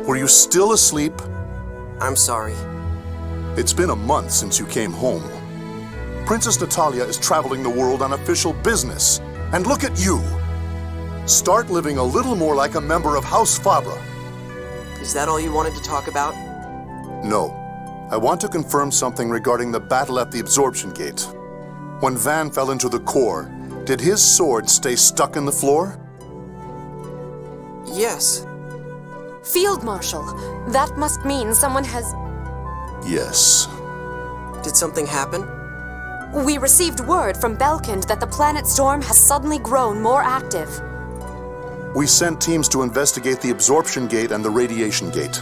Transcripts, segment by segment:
Were you still asleep? I'm sorry. It's been a month since you came home. Princess Natalia is traveling the world on official business. And look at you! Start living a little more like a member of House Fabra. Is that all you wanted to talk about? No. I want to confirm something regarding the battle at the Absorption Gate. When Van fell into the core, did his sword stay stuck in the floor? Yes. Field Marshal, that must mean someone has... Yes. Did something happen? We received word from Belkind that the planet storm has suddenly grown more active. We sent teams to investigate the Absorption Gate and the Radiation Gate.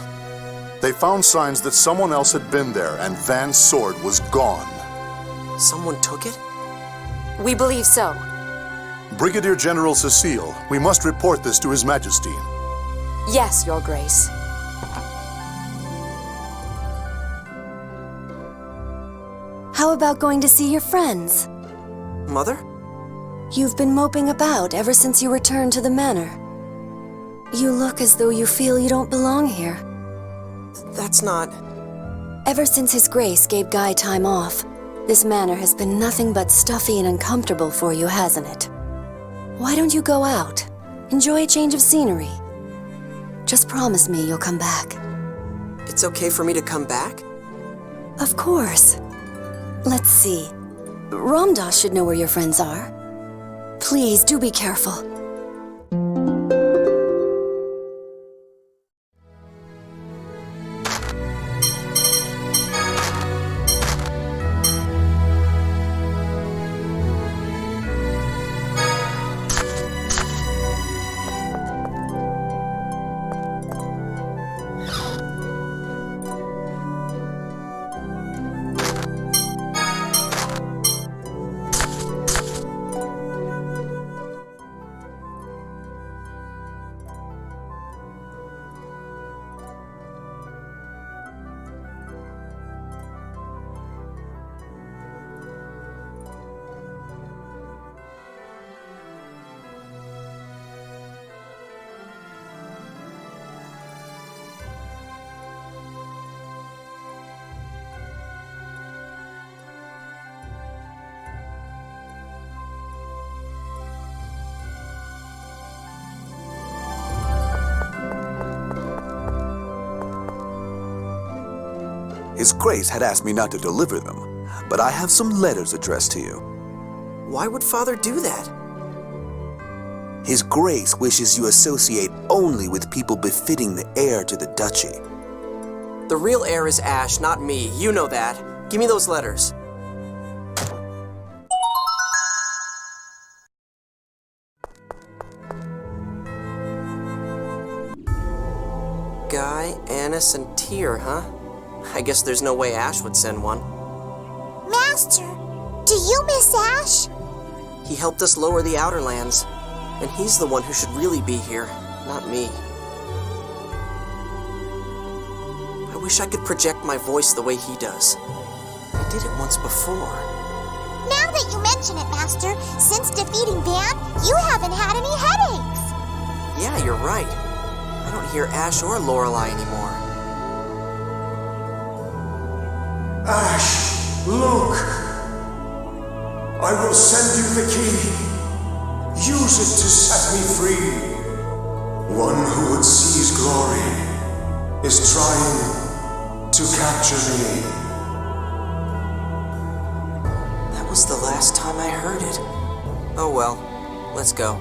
They found signs that someone else had been there and Van's sword was gone. Someone took it? We believe so. Brigadier General Cecile, we must report this to His Majesty. Yes, Your Grace. How about going to see your friends? Mother? You've been moping about ever since you returned to the manor. You look as though you feel you don't belong here. That's not... Ever since His Grace gave Guy time off, this manor has been nothing but stuffy and uncomfortable for you, hasn't it? Why don't you go out? Enjoy a change of scenery. Just promise me you'll come back. It's okay for me to come back? Of course. Let's see. Ramdas should know where your friends are. Please, do be careful. His Grace had asked me not to deliver them, but I have some letters addressed to you. Why would Father do that? His Grace wishes you associate only with people befitting the heir to the duchy. The real heir is Ash, not me. You know that. Give me those letters. Guy, Annis, and Tyr, huh? I guess there's no way Ash would send one. Master, do you miss Ash? He helped us lower the Outer Lands, and he's the one who should really be here, not me. I wish I could project my voice the way he does. I did it once before. Now that you mention it, Master, since defeating Van, you haven't had any headaches. Yeah, you're right. I don't hear Ash or Lorelei anymore. Ash, look! I will send you the key. Use it to set me free. One who would see his glory is trying to capture me. That was the last time I heard it. Oh well, let's go.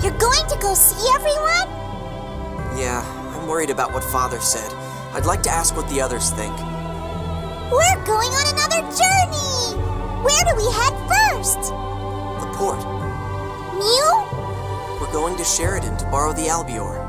You're going to go see everyone? Yeah, I'm worried about what Father said. I'd like to ask what the others think. We're going on another journey! Where do we head first? The port. Mew? We're going to Sheridan to borrow the Albior.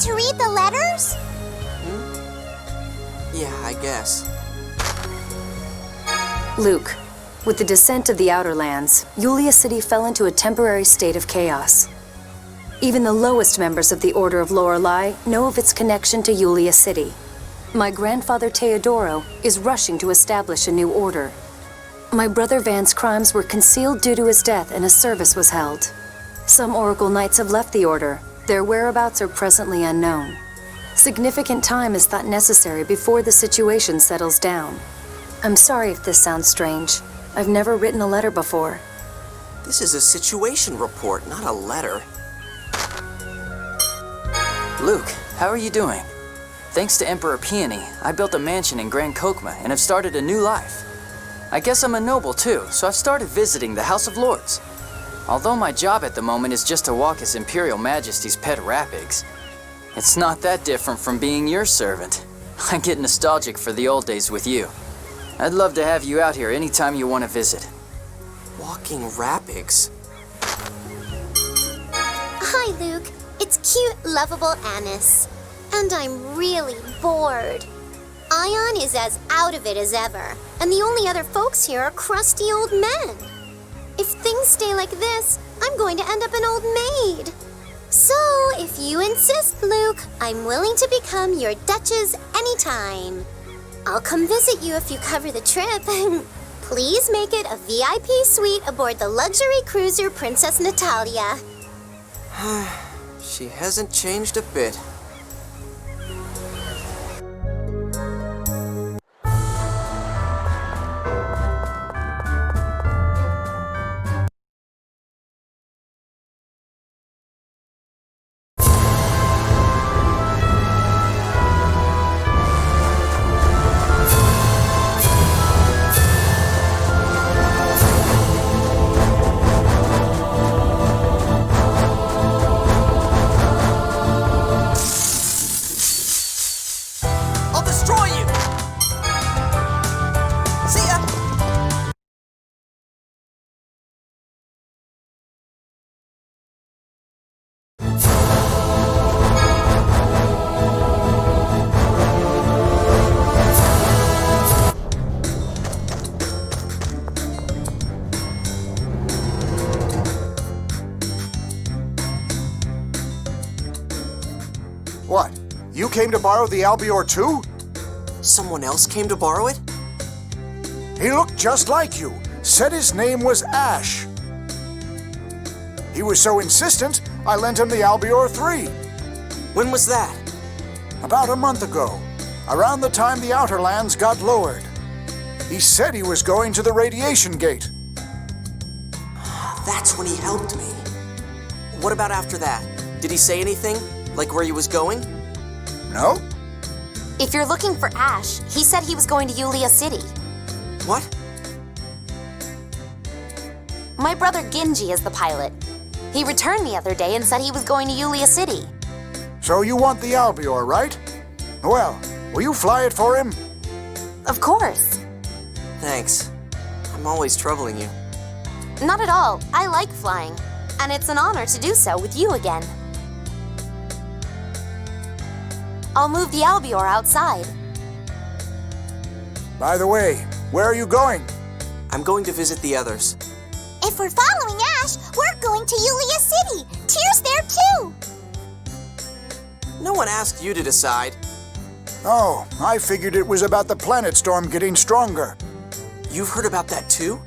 to read the letters? Yeah, I guess. Luke, with the descent of the Outer Lands, Yulia City fell into a temporary state of chaos. Even the lowest members of the Order of Lorelei know of its connection to Yulia City. My grandfather Teodoro is rushing to establish a new order. My brother Van's crimes were concealed due to his death and a service was held. Some Oracle Knights have left the Order. Their whereabouts are presently unknown. Significant time is thought necessary before the situation settles down. I'm sorry if this sounds strange. I've never written a letter before. This is a situation report, not a letter. Luke, how are you doing? Thanks to Emperor Peony, I built a mansion in Grand Kokma and have started a new life. I guess I'm a noble too, so I've started visiting the House of Lords. Although my job at the moment is just to walk His Imperial Majesty's pet rapigs, it's not that different from being your servant. I get nostalgic for the old days with you. I'd love to have you out here anytime you want to visit. Walking rapigs? Hi, Luke. It's cute, lovable Annis. And I'm really bored. Ion is as out of it as ever, and the only other folks here are crusty old men. If things stay like this, I'm going to end up an old maid. So, if you insist, Luke, I'm willing to become your Duchess anytime. I'll come visit you if you cover the trip. Please make it a VIP suite aboard the luxury cruiser Princess Natalia. She hasn't changed a bit. What? You came to borrow the Albior too? Someone else came to borrow it? He looked just like you. Said his name was Ash. He was so insistent, I lent him the Albior 3. When was that? About a month ago, around the time the Outer Lands got lowered. He said he was going to the radiation gate. That's when he helped me. What about after that? Did he say anything? Like where he was going? No? If you're looking for Ash, he said he was going to Yulia City. What? My brother Ginji is the pilot. He returned the other day and said he was going to Yulia City. So you want the Albior, right? Well, will you fly it for him? Of course. Thanks. I'm always troubling you. Not at all. I like flying. And it's an honor to do so with you again. I'll move the Albior outside. By the way, where are you going? I'm going to visit the others. If we're following Ash, we're going to Yulia City. Tyr's there too. No one asked you to decide. Oh, I figured it was about the planet storm getting stronger. You've heard about that too?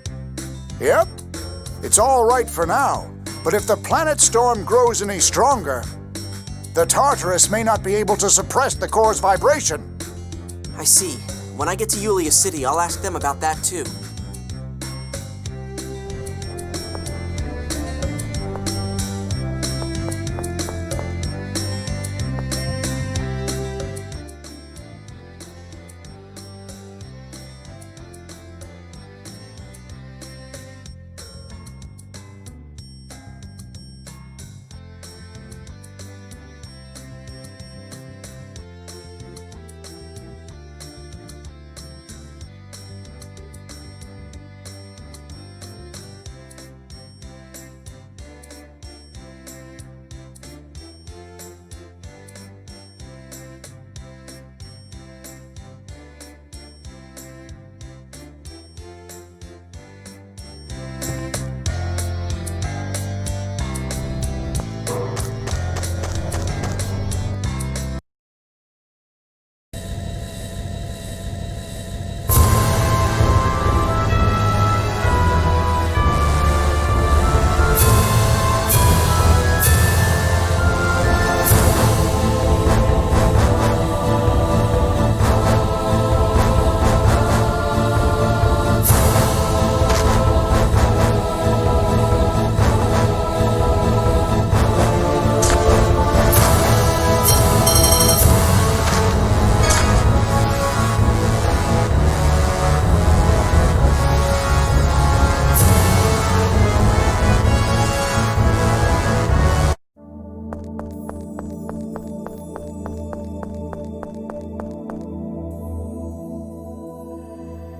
Yep. It's all right for now, but if the planet storm grows any stronger, the Tartarus may not be able to suppress the core's vibration. I see. When I get to Yulia City, I'll ask them about that too.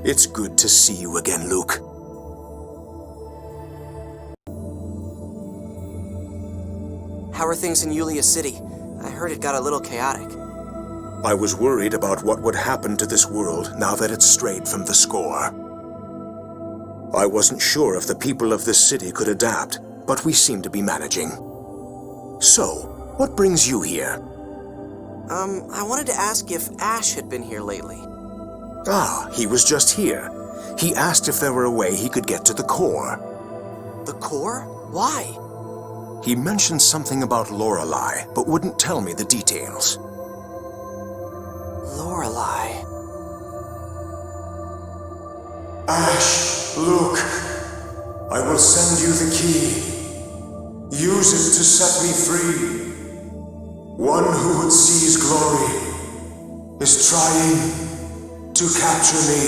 It's good to see you again, Luke. How are things in Yulia City? I heard it got a little chaotic. I was worried about what would happen to this world now that it's strayed from the score. I wasn't sure if the people of this city could adapt, but we seem to be managing. So, what brings you here? I wanted to ask if Ash had been here lately. Ah, he was just here. He asked if there were a way he could get to the core. The core? Why? He mentioned something about Lorelei, but wouldn't tell me the details. Lorelei. Ash, Luke, I will send you the key. Use it to set me free. One who would seize glory is trying to capture me.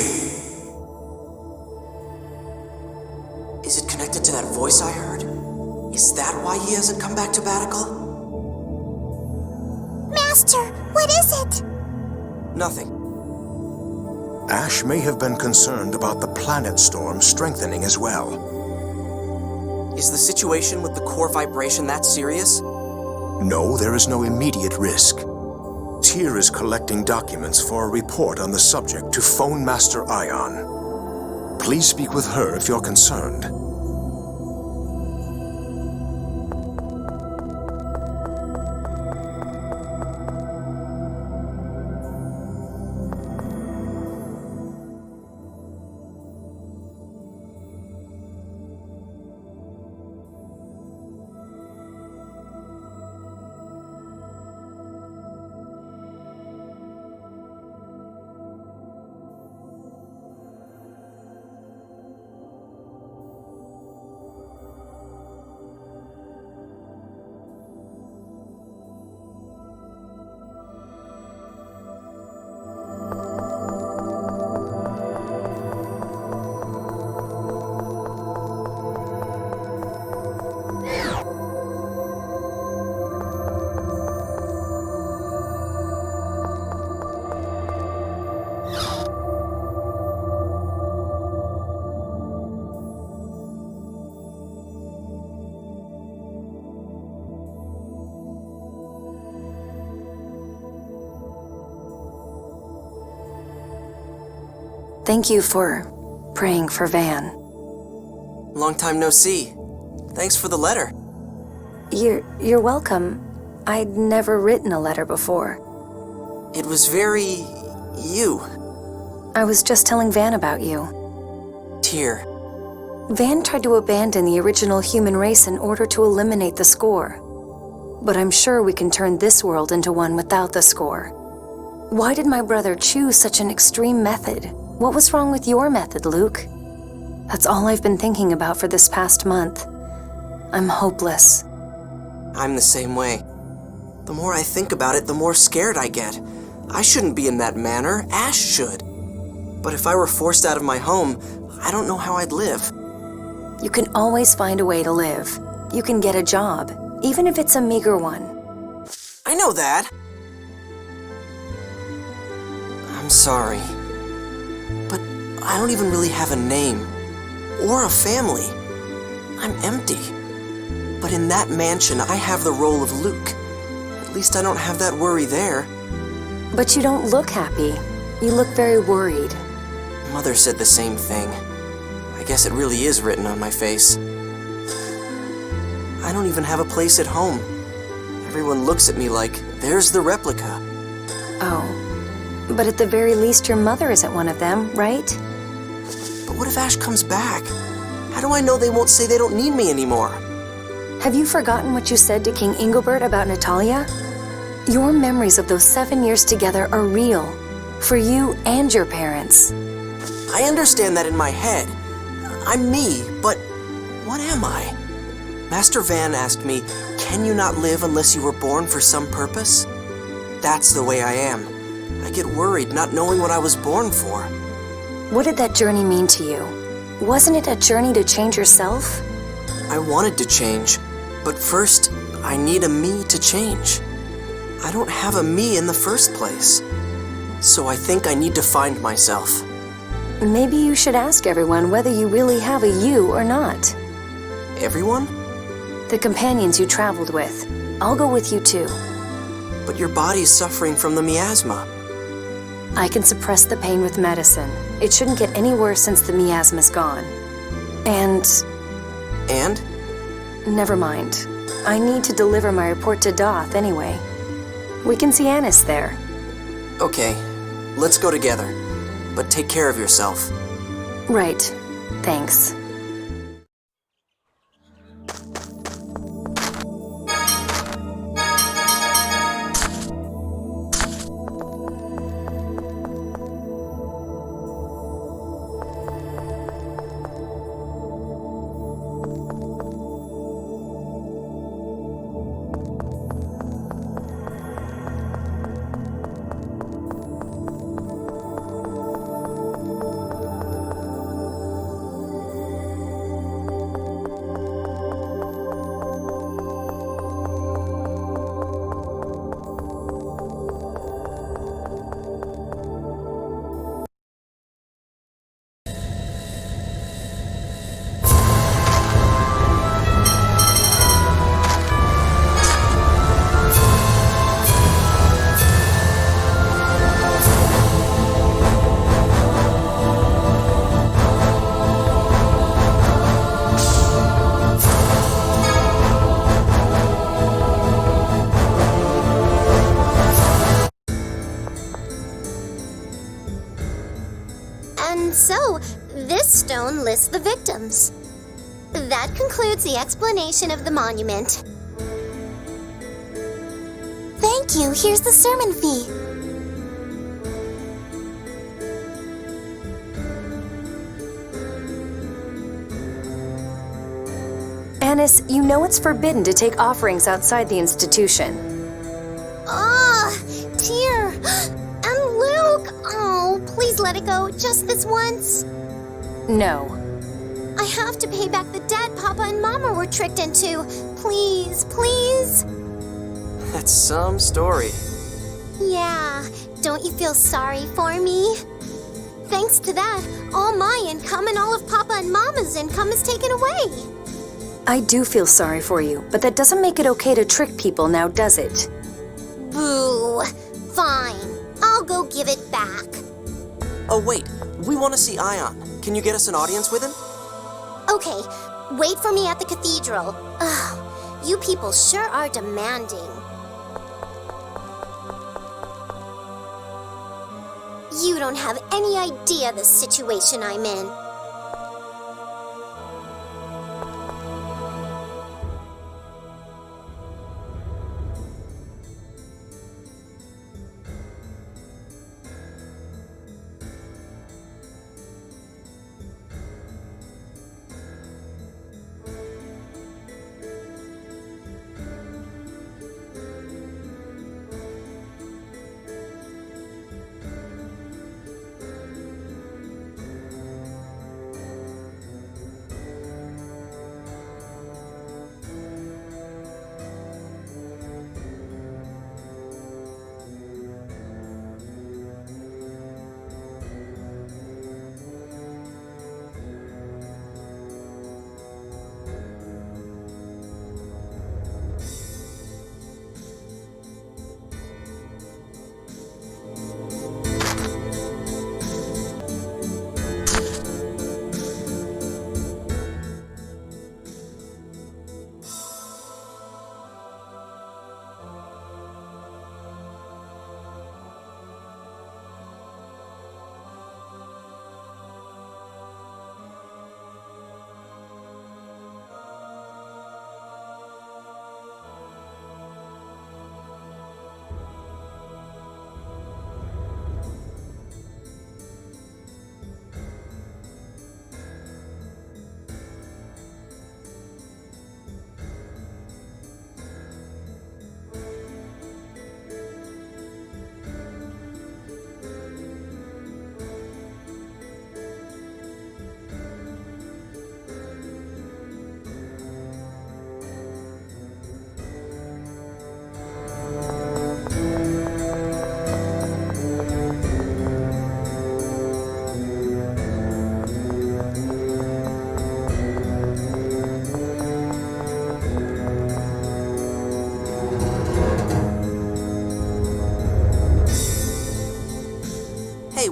Is it connected to that voice I heard? Is that why he hasn't come back to Batical? Master, what is it? Nothing. Ash may have been concerned about the planet storm strengthening as well. Is the situation with the core vibration that serious? No, there is no immediate risk. Tyr is collecting documents for a report on the subject to phone Master Ion. Please speak with her if you're concerned. Thank you for praying for Van. Long time no see. Thanks for the letter. You're welcome. I'd never written a letter before. It was very... you. I was just telling Van about you. Tyr. Van tried to abandon the original human race in order to eliminate the score. But I'm sure we can turn this world into one without the score. Why did my brother choose such an extreme method? What was wrong with your method, Luke? That's all I've been thinking about for this past month. I'm hopeless. I'm the same way. The more I think about it, the more scared I get. I shouldn't be in that manner. Ash should. But if I were forced out of my home, I don't know how I'd live. You can always find a way to live. You can get a job, even if it's a meager one. I know that. I'm sorry. But I don't even really have a name. Or a family. I'm empty. But in that mansion, I have the role of Luke. At least I don't have that worry there. But you don't look happy. You look very worried. Mother said the same thing. I guess it really is written on my face. I don't even have a place at home. Everyone looks at me like, there's the replica. Oh, but at the very least your mother isn't one of them, right? But what if Ash comes back? How do I know they won't say they don't need me anymore? Have you forgotten what you said to King Ingobert about Natalia? Your memories of those 7 years together are real. For you and your parents. I understand that in my head. I'm me, but what am I? Master Van asked me, can you not live unless you were born for some purpose? That's the way I am. I get worried not knowing what I was born for. What did that journey mean to you? Wasn't it a journey to change yourself? I wanted to change, but first, I need a me to change. I don't have a me in the first place. So I think I need to find myself. Maybe you should ask everyone whether you really have a you or not. Everyone? The companions you traveled with. I'll go with you too. But your body's suffering from the miasma. I can suppress the pain with medicine. It shouldn't get any worse since the miasma's gone. And? Never mind. I need to deliver my report to Doth anyway. We can see Annis there. Okay, let's go together. But take care of yourself. Right. Thanks. And so, this stone lists the victims. That concludes the explanation of the monument. Thank you. Here's the sermon fee. Annis, you know it's forbidden to take offerings outside the institution. Tear. And Luke. Oh, please let it go. Just this once. No. I have to pay back the debt Papa and Mama were tricked into. Please, please. That's some story. Yeah, don't you feel sorry for me? Thanks to that, all my income and all of Papa and Mama's income is taken away. I do feel sorry for you, but that doesn't make it okay to trick people now, does it? Boo. Fine. I'll go give it back. Oh, wait. We want to see Ion. Can you get us an audience with him? Okay, wait for me at the cathedral. Ugh, you people sure are demanding. You don't have any idea the situation I'm in.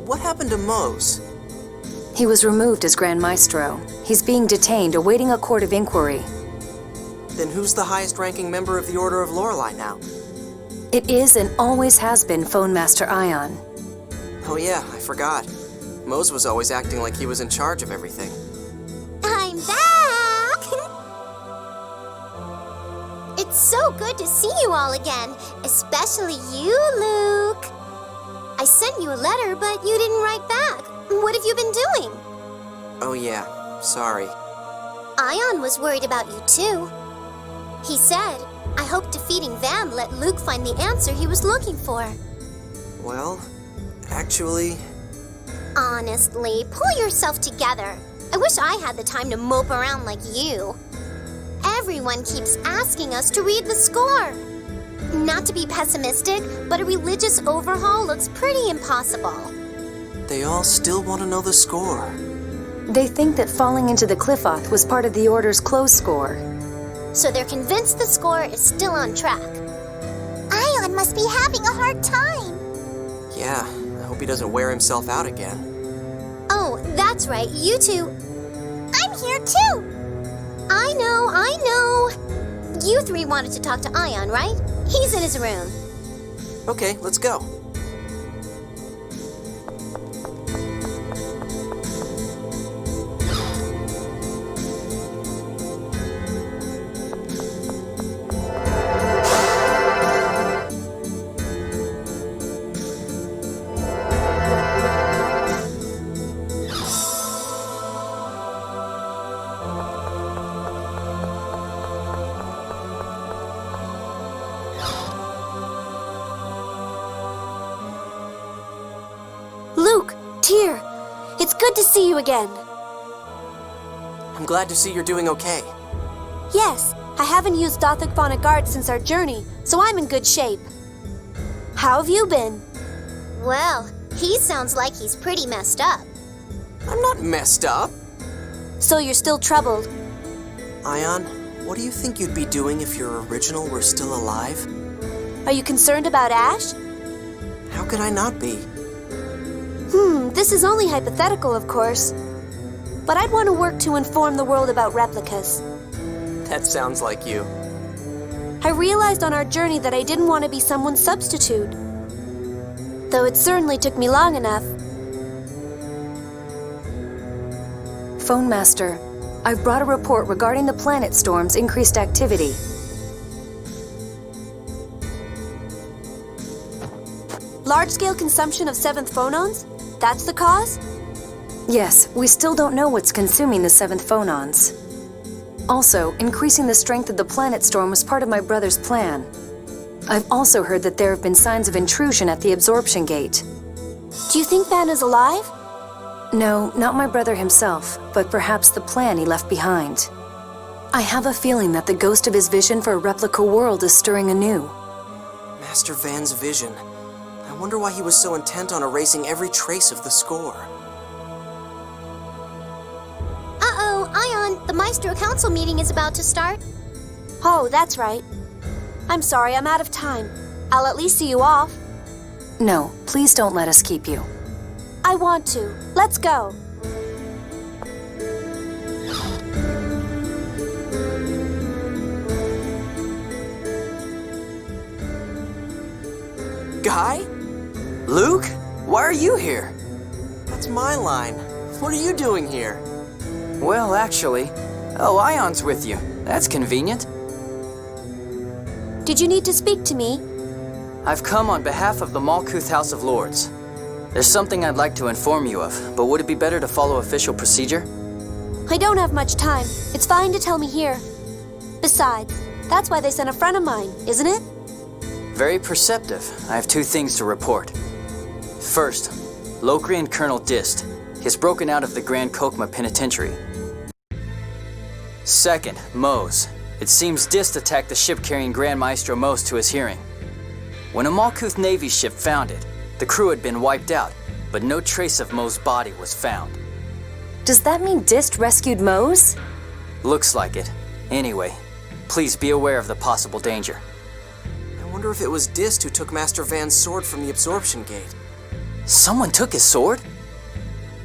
what happened to Mose? He was removed as Grand Maestro. He's being detained, awaiting a court of inquiry. Then who's the highest-ranking member of the Order of Lorelei now? It is and always has been Phone Master Ion. Oh yeah, I forgot. Mose was always acting like he was in charge of everything. I'm back! It's so good to see you all again, especially you, Luke. I sent you a letter, but you didn't write back. What have you been doing? Oh yeah, sorry. Ion was worried about you too. He said, I hope defeating Van let Luke find the answer he was looking for. Well, actually... Honestly, pull yourself together. I wish I had the time to mope around like you. Everyone keeps asking us to read the score. Not to be pessimistic, but a religious overhaul looks pretty impossible. They all still want to know the score. They think that falling into the Qliphoth was part of the Order's close score. So they're convinced the score is still on track. Ion must be having a hard time. Yeah, I hope he doesn't wear himself out again. Oh, that's right, you two. I'm here too. I know. You three wanted to talk to Ion, right? He's in his room. Okay, let's go. Luke, Tyr, it's good to see you again. I'm glad to see you're doing okay. Yes, I haven't used Dothuk Phonic Arts since our journey, so I'm in good shape. How have you been? Well, he sounds like he's pretty messed up. I'm not messed up. So you're still troubled? Ion, what do you think you'd be doing if your original were still alive? Are you concerned about Ash? How could I not be? This is only hypothetical, of course. But I'd want to work to inform the world about replicas. That sounds like you. I realized on our journey that I didn't want to be someone's substitute. Though it certainly took me long enough. Phone Master, I've brought a report regarding the planet storm's increased activity. Large-scale consumption of 7th phonons? That's the cause? Yes, we still don't know what's consuming the 7th phonons. Also, increasing the strength of the planet storm was part of my brother's plan. I've also heard that there have been signs of intrusion at the absorption gate. Do you think Van is alive? No, not my brother himself, but perhaps the plan he left behind. I have a feeling that the ghost of his vision for a replica world is stirring anew. Master Van's vision. I wonder why he was so intent on erasing every trace of the score. Uh-oh, Ion, the Maestro Council meeting is about to start. Oh, that's right. I'm sorry, I'm out of time. I'll at least see you off. No, please don't let us keep you. I want to. Let's go. Guy? Luke? Why are you here? That's my line. What are you doing here? Well, actually... Oh, Ion's with you. That's convenient. Did you need to speak to me? I've come on behalf of the Malkuth House of Lords. There's something I'd like to inform you of, but would it be better to follow official procedure? I don't have much time. It's fine to tell me here. Besides, that's why they sent a friend of mine, isn't it? Very perceptive. I have 2 things to report. First, Lokrian Colonel Dist has broken out of the Grand Kokma Penitentiary. Second, Mose. It seems Dist attacked the ship carrying Grand Maestro Mose to his hearing. When a Malkuth Navy ship found it, the crew had been wiped out, but no trace of Mose's body was found. Does that mean Dist rescued Mose? Looks like it. Anyway, please be aware of the possible danger. I wonder if it was Dist who took Master Van's sword from the absorption gate. Someone took his sword?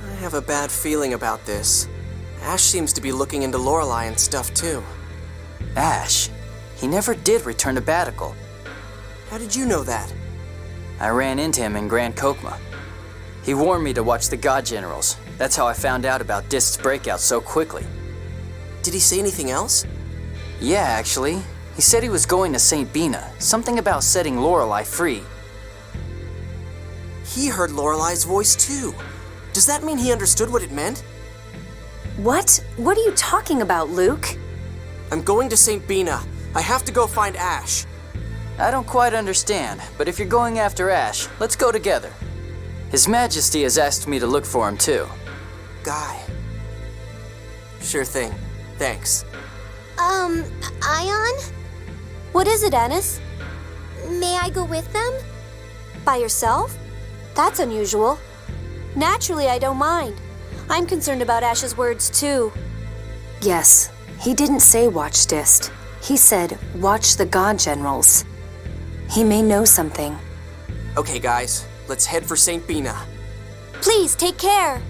I have a bad feeling about this. Ash seems to be looking into Lorelei and stuff too. Ash? He never did return to Batical. How did you know that? I ran into him in Grand Kokma. He warned me to watch the God Generals. That's how I found out about Dist's breakout so quickly. Did he say anything else? Yeah, actually. He said he was going to St. Bina. Something about setting Lorelei free. He heard Lorelei's voice too. Does that mean he understood what it meant? What? What are you talking about, Luke? I'm going to St. Bina. I have to go find Ash. I don't quite understand, but if you're going after Ash, let's go together. His Majesty has asked me to look for him too. Guy. Sure thing. Thanks. Ion? What is it, Anis? May I go with them? By yourself? That's unusual. Naturally, I don't mind. I'm concerned about Ash's words, too. Yes, he didn't say watch Dist. He said watch the God Generals. He may know something. Okay, guys. Let's head for St. Bina. Please, take care.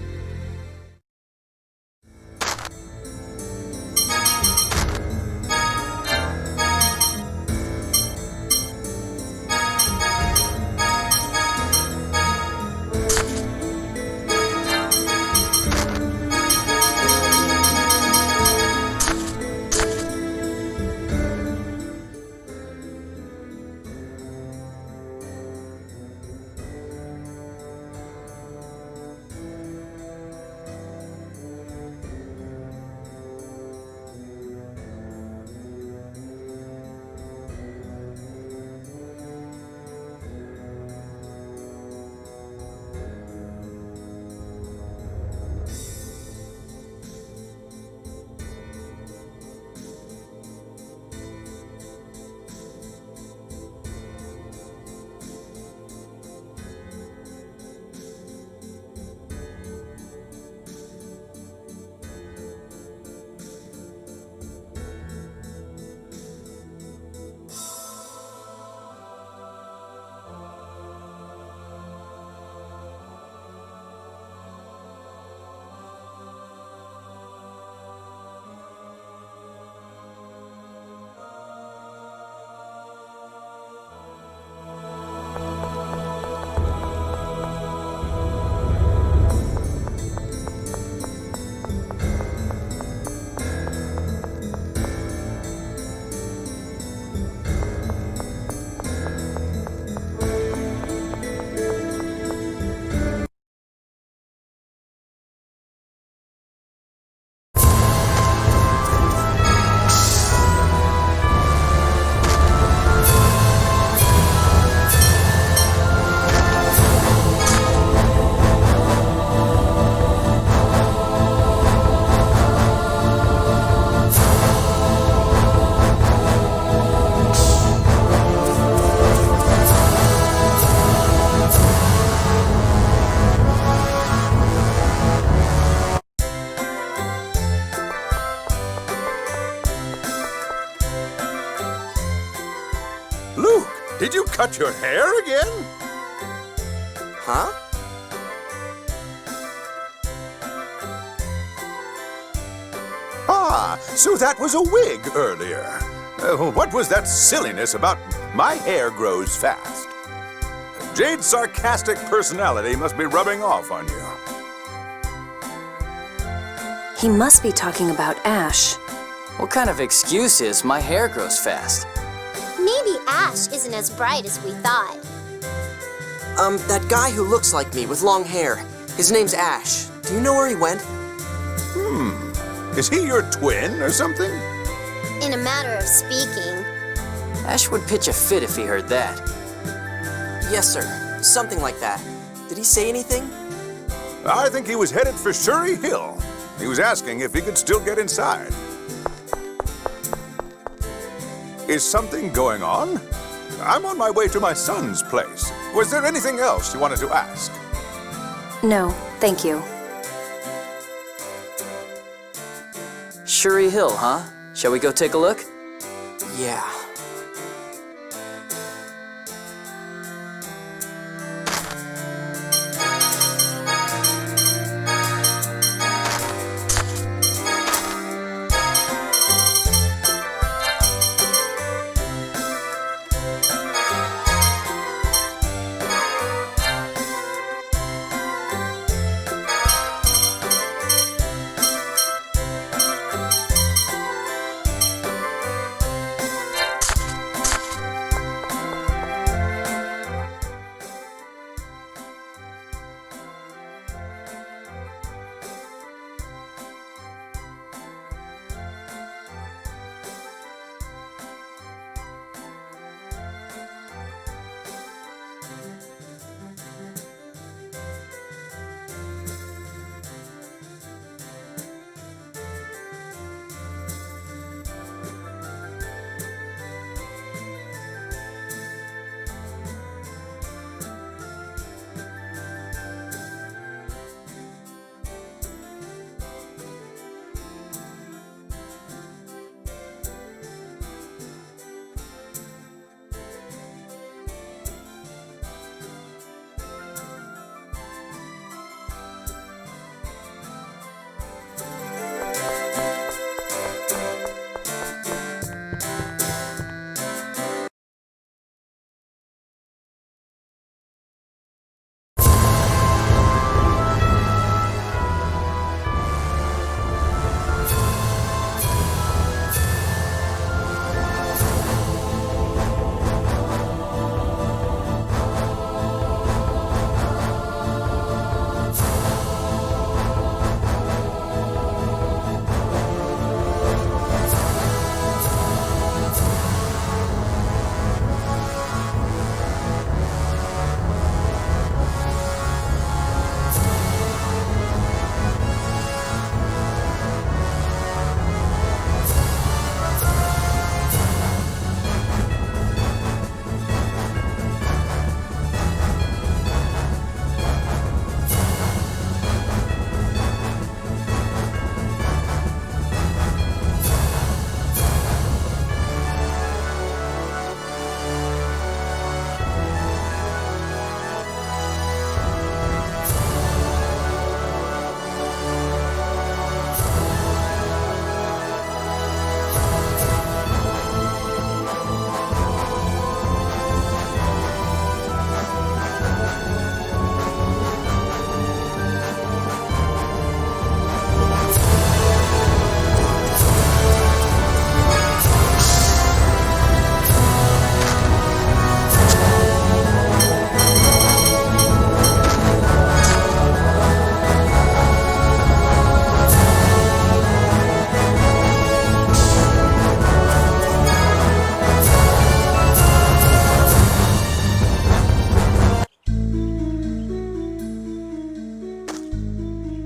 Did you cut your hair again? Huh? Ah, so that was a wig earlier. What was that silliness about my hair grows fast? Jade's sarcastic personality must be rubbing off on you. He must be talking about Ash. What kind of excuse is my hair grows fast? Maybe Ash isn't as bright as we thought. That guy who looks like me with long hair. His name's Ash. Do you know where he went? Is he your twin or something? In a matter of speaking. Ash would pitch a fit if he heard that. Yes, sir. Something like that. Did he say anything? I think he was headed for Shuri Hill. He was asking if he could still get inside. Is something going on? I'm on my way to my son's place. Was there anything else you wanted to ask? No, thank you. Shuri Hill, huh? Shall we go take a look? Yeah.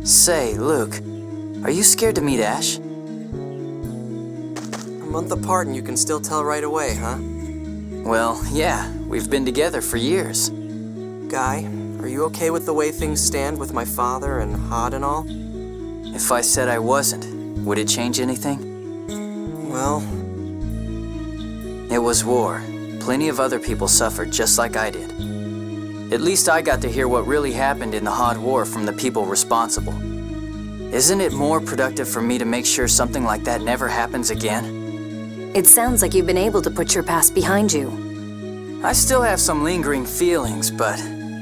Say, Luke, are you scared to meet Ash? A month apart and you can still tell right away, huh? Well, yeah, we've been together for years. Guy, are you okay with the way things stand with my father and Hod and all? If I said I wasn't, would it change anything? Well... It was war. Plenty of other people suffered just like I did. At least I got to hear what really happened in the Hod War from the people responsible. Isn't it more productive for me to make sure something like that never happens again? It sounds like you've been able to put your past behind you. I still have some lingering feelings, but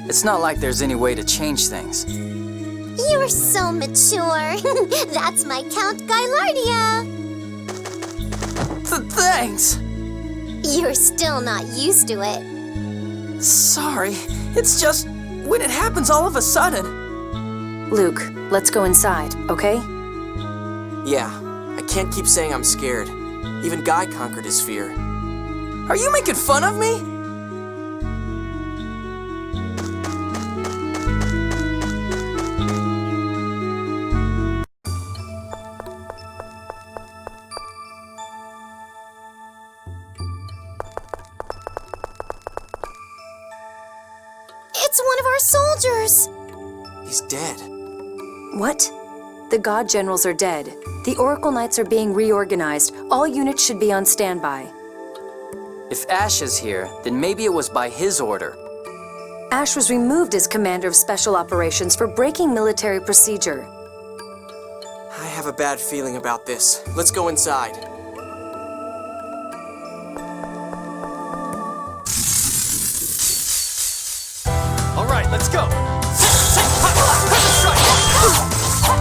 it's not like there's any way to change things. You're so mature. That's my Count Gylardia. Thanks! You're still not used to it. Sorry, it's just when it happens all of a sudden. Luke, let's go inside, okay? Yeah, I can't keep saying I'm scared. Even Guy conquered his fear. Are you making fun of me? It's one of our soldiers. He's dead. What? The God Generals are dead. The Oracle Knights are being reorganized. All units should be on standby. If Ash is here, then maybe it was by his order. Ash was removed as Commander of Special Operations for breaking military procedure. I have a bad feeling about this. Let's go inside. All right, let's go.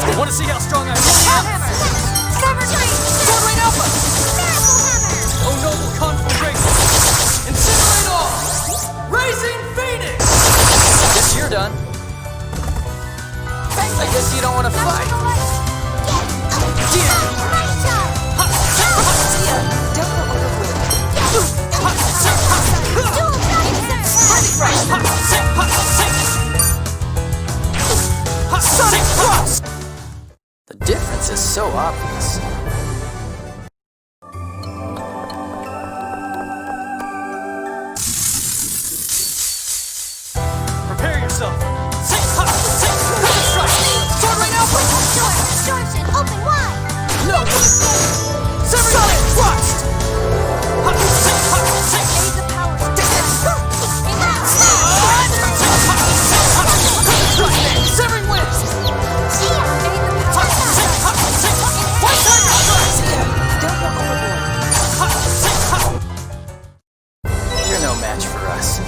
You want to see how strong I really am? Sword Rain Alpha! Oh, noble conflagration! Incinerate all! Raising Phoenix! Guess you're done. I guess you don't want to fight. Sonic Thrust! The difference is so obvious. Prepare yourself. Sword Rain Alpha! Distortion, open wide. No! Sonic Thrust! Severing Winds! You're no match for us.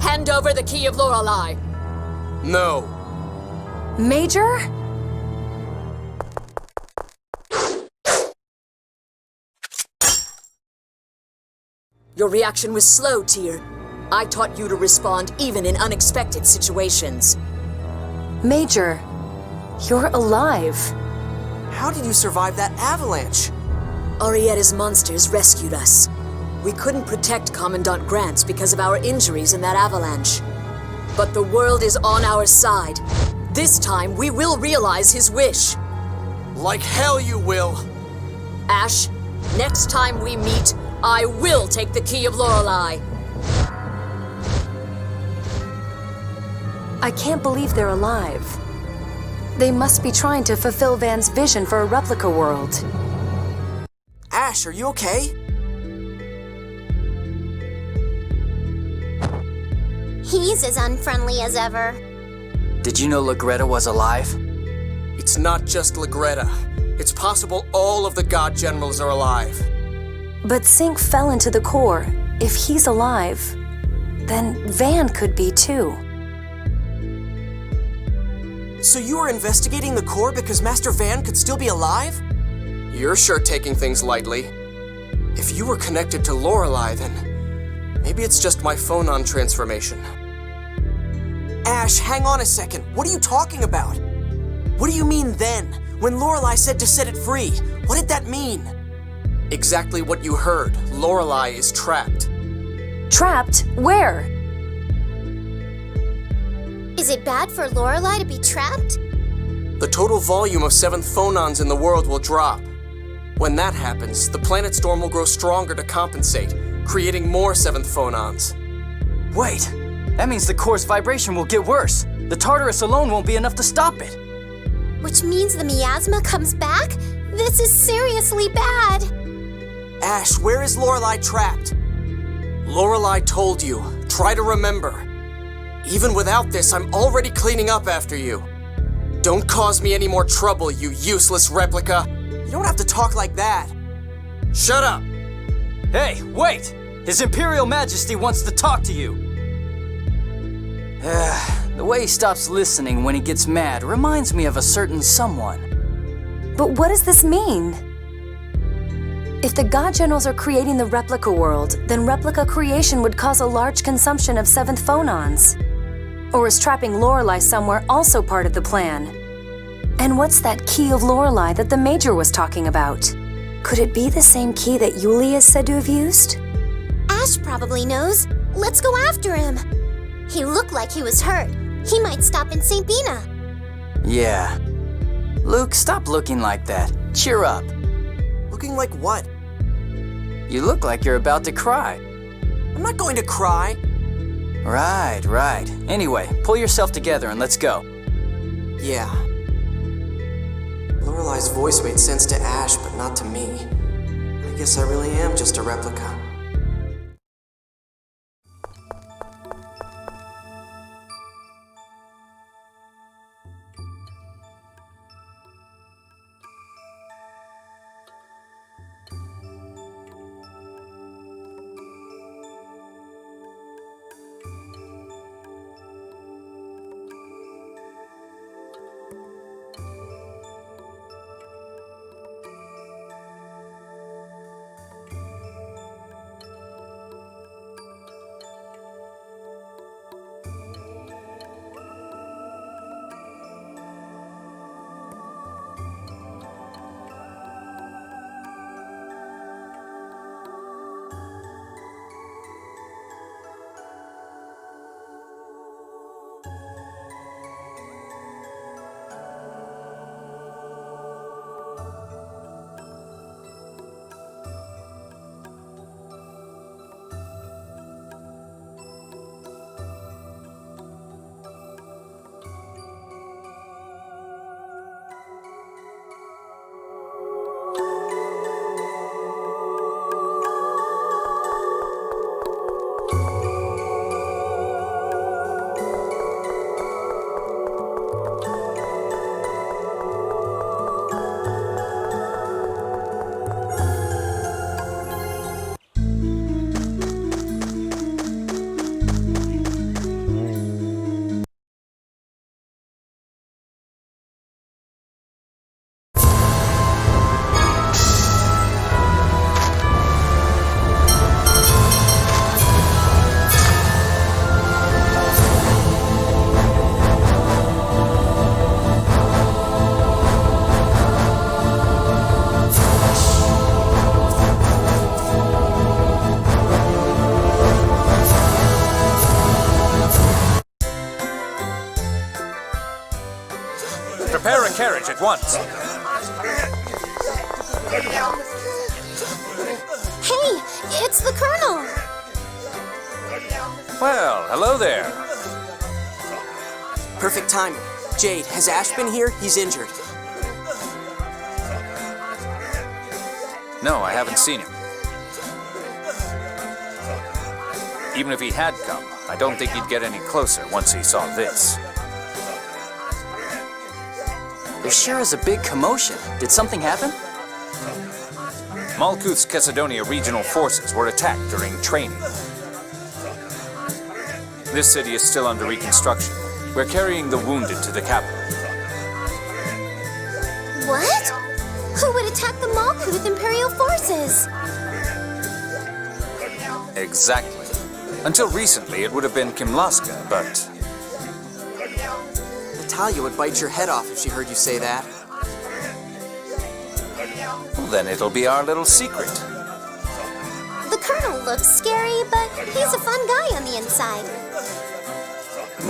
Hand over the Key of Lorelei. No. Major? Your reaction was slow, Tyr. I taught you to respond even in unexpected situations. Major, you're alive. How did you survive that avalanche? Arietta's monsters rescued us. We couldn't protect Commandant Grants because of our injuries in that avalanche. But the world is on our side. This time, we will realize his wish. Like hell you will. Ash, next time we meet, I will take the Key of Lorelei. I can't believe they're alive. They must be trying to fulfill Van's vision for a replica world. Ash, are you okay? He's as unfriendly as ever. Did you know Legretta was alive? It's not just Legretta. It's possible all of the God Generals are alive. But Sync fell into the core. If he's alive, then Van could be too. So you were investigating the core because Master Van could still be alive? You're sure taking things lightly. If you were connected to Lorelei, then maybe it's just my phonon transformation. Ash, hang on a second. What are you talking about? What do you mean then? When Lorelei said to set it free, what did that mean? Exactly what you heard. Lorelei is trapped. Trapped? Where? Is it bad for Lorelei to be trapped? The total volume of 7th phonons in the world will drop. When that happens, the planet storm will grow stronger to compensate, creating more 7th phonons. Wait, that means the core's vibration will get worse. The Tartarus alone won't be enough to stop it. Which means the miasma comes back? This is seriously bad. Ash, where is Lorelei trapped? Lorelei told you. Try to remember. Even without this, I'm already cleaning up after you. Don't cause me any more trouble, you useless replica. You don't have to talk like that. Shut up! Hey, wait! His Imperial Majesty wants to talk to you. The way he stops listening when he gets mad reminds me of a certain someone. But what does this mean? If the God Generals are creating the replica world, then replica creation would cause a large consumption of 7th phonons. Or is trapping Lorelei somewhere also part of the plan? And what's that key of Lorelei that the Major was talking about? Could it be the same key that Yulia is said to have used? Ash probably knows. Let's go after him. He looked like he was hurt. He might stop in St. Bina. Yeah. Luke, stop looking like that. Cheer up. Looking like what? You look like you're about to cry. I'm not going to cry. Right. Anyway, pull yourself together and let's go. Yeah. Lorelei's voice made sense to Ash, but not to me. I guess I really am just a replica. Prepare a carriage at once. Hey, it's the Colonel. Well, hello there. Perfect timing. Jade, has Ash been here? He's injured. No, I haven't seen him. Even if he had come, I don't think he'd get any closer once he saw this. There sure is a big commotion. Did something happen? Malkuth's Kessadonia regional forces were attacked during training. This city is still under reconstruction. We're carrying the wounded to the capital. What? Who would attack the Malkuth Imperial forces? Exactly. Until recently, it would have been Kimlaska, but... The Natalia would bite your head off if she heard you say that. Well, then it'll be our little secret. The Colonel looks scary, but he's a fun guy on the inside.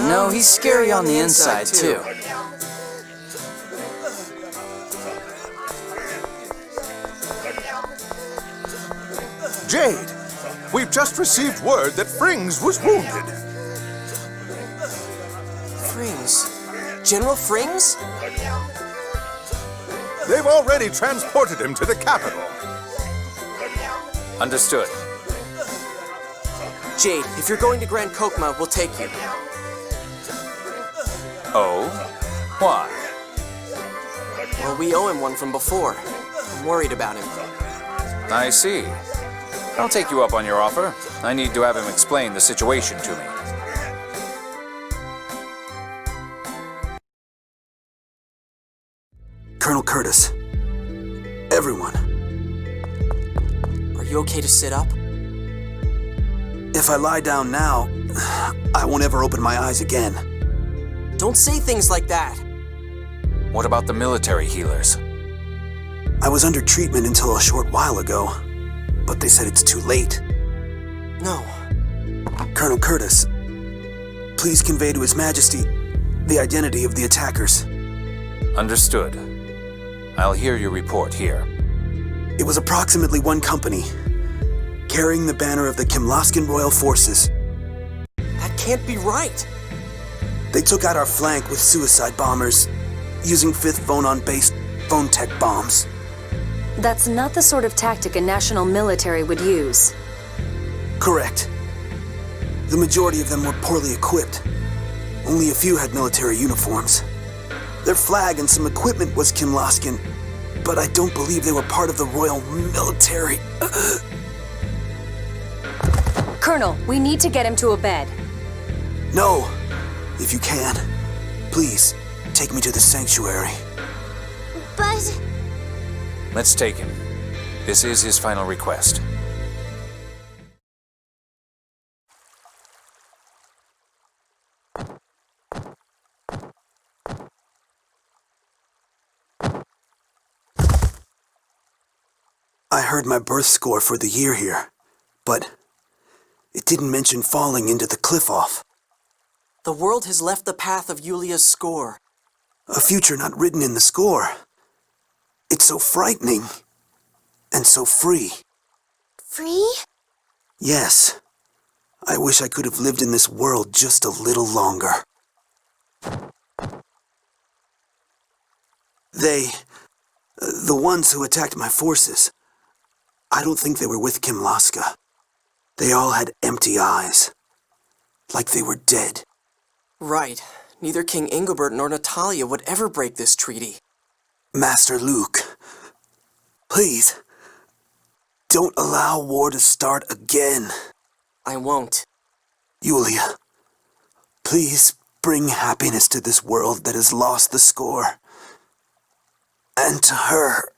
No, he's scary on the inside, too. Jade, we've just received word that Frings was wounded. Frings? General Frings? They've already transported him to the capital. Understood. Jade, if you're going to Grand Kokma, we'll take you. Oh? Why? Well, we owe him one from before. I'm worried about him. I see. I'll take you up on your offer. I need to have him explain the situation to me. Colonel Curtis. Everyone. Are you okay to sit up? If I lie down now, I won't ever open my eyes again. Don't say things like that. What about the military healers? I was under treatment until a short while ago, but they said it's too late. No. Colonel Curtis, please convey to His Majesty the identity of the attackers. Understood. I'll hear your report here. It was approximately one company, carrying the banner of the Kimlaskan Royal Forces. That can't be right. They took out our flank with suicide bombers, using 5th Vonon-based phone tech bombs. That's not the sort of tactic a national military would use. Correct. The majority of them were poorly equipped. Only a few had military uniforms. Their flag and some equipment was Kimlaskan, but I don't believe they were part of the Royal Military. Colonel, we need to get him to a bed. No, if you can, please take me to the sanctuary. But... Let's take him. This is his final request. I heard my birth score for the year here, but it didn't mention falling into the cliff off. The world has left the path of Yulia's score. A future not written in the score. It's so frightening and so free. Free? Yes. I wish I could have lived in this world just a little longer. The ones who attacked my forces, I don't think they were with Kimlaska. They all had empty eyes, like they were dead. Right. Neither King Ingobert nor Natalia would ever break this treaty. Master Luke, please, don't allow war to start again. I won't. Yulia, please bring happiness to this world that has lost the score. And to her.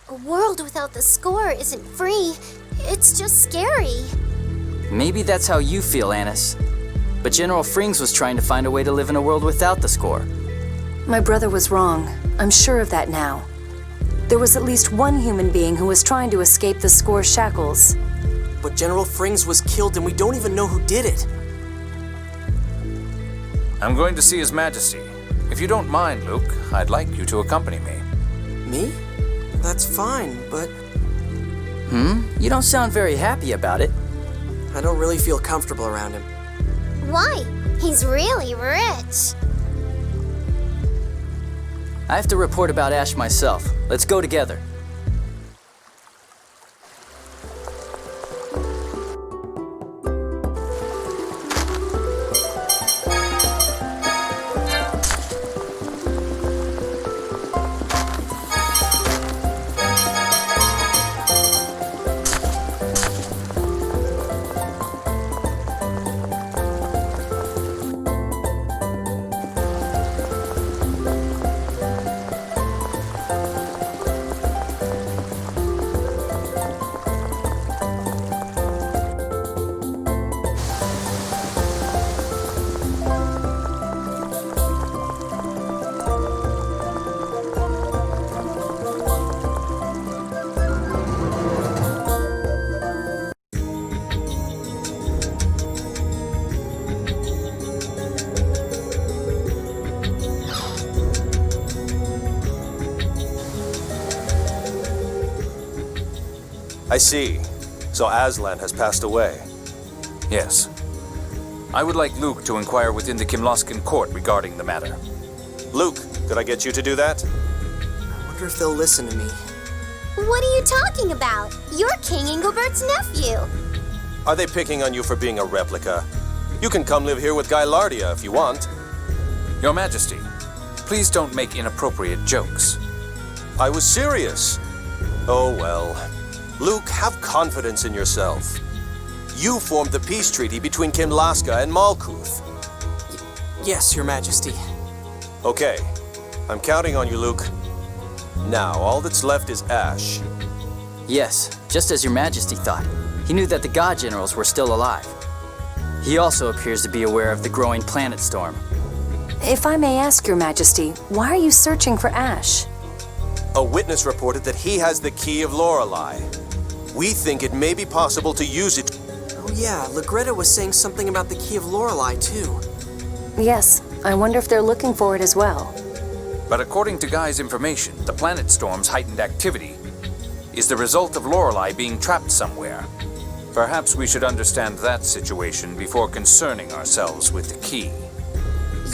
A world without the score isn't free. It's just scary. Maybe that's how you feel, Annis. But General Frings was trying to find a way to live in a world without the score. My brother was wrong. I'm sure of that now. There was at least one human being who was trying to escape the score's shackles. But General Frings was killed and we don't even know who did it. I'm going to see His Majesty. If you don't mind, Luke, I'd like you to accompany me. Me? That's fine, but... You don't sound very happy about it. I don't really feel comfortable around him. Why? He's really rich. I have to report about Ash myself. Let's go together. I see. So Aslan has passed away. Yes. I would like Luke to inquire within the Kimloskan court regarding the matter. Luke, could I get you to do that? I wonder if they'll listen to me. What are you talking about? You're King Engelbert's nephew. Are they picking on you for being a replica? You can come live here with Gailardia if you want. Your Majesty, please don't make inappropriate jokes. I was serious. Oh well. Luke, have confidence in yourself. You formed the peace treaty between Kimlaska and Malkuth. Yes, Your Majesty. Okay. I'm counting on you, Luke. Now, all that's left is Ash. Yes, just as Your Majesty thought. He knew that the God Generals were still alive. He also appears to be aware of the growing planet storm. If I may ask, Your Majesty, why are you searching for Ash? A witness reported that he has the key of Lorelei. We think it may be possible to use it. Oh yeah, Legretta was saying something about the key of Lorelei too. Yes, I wonder if they're looking for it as well. But according to Guy's information, the planet storm's heightened activity is the result of Lorelei being trapped somewhere. Perhaps we should understand that situation before concerning ourselves with the key.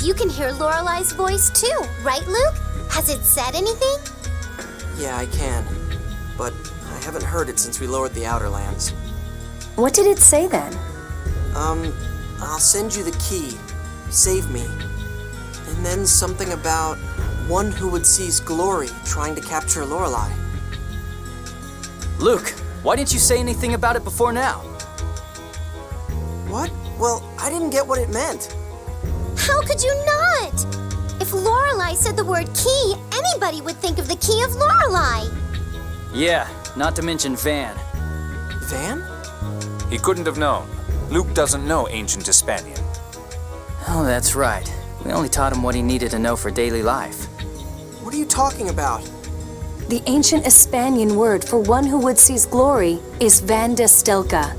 You can hear Lorelei's voice too, right, Luke? Has it said anything? Yeah, I can. But I haven't heard it since we lowered the Outer Lands. What did it say then? I'll send you the key. Save me. And then something about one who would seize glory trying to capture Lorelei. Luke, why didn't you say anything about it before now? What? Well, I didn't get what it meant. How could you not? If Lorelei said the word key, anybody would think of the key of Lorelei. Yeah, not to mention Van. Van? He couldn't have known. Luke doesn't know ancient Hispanian. Oh, that's right. We only taught him what he needed to know for daily life. What are you talking about? The ancient Hispanian word for one who would seize glory is Van de Stelka.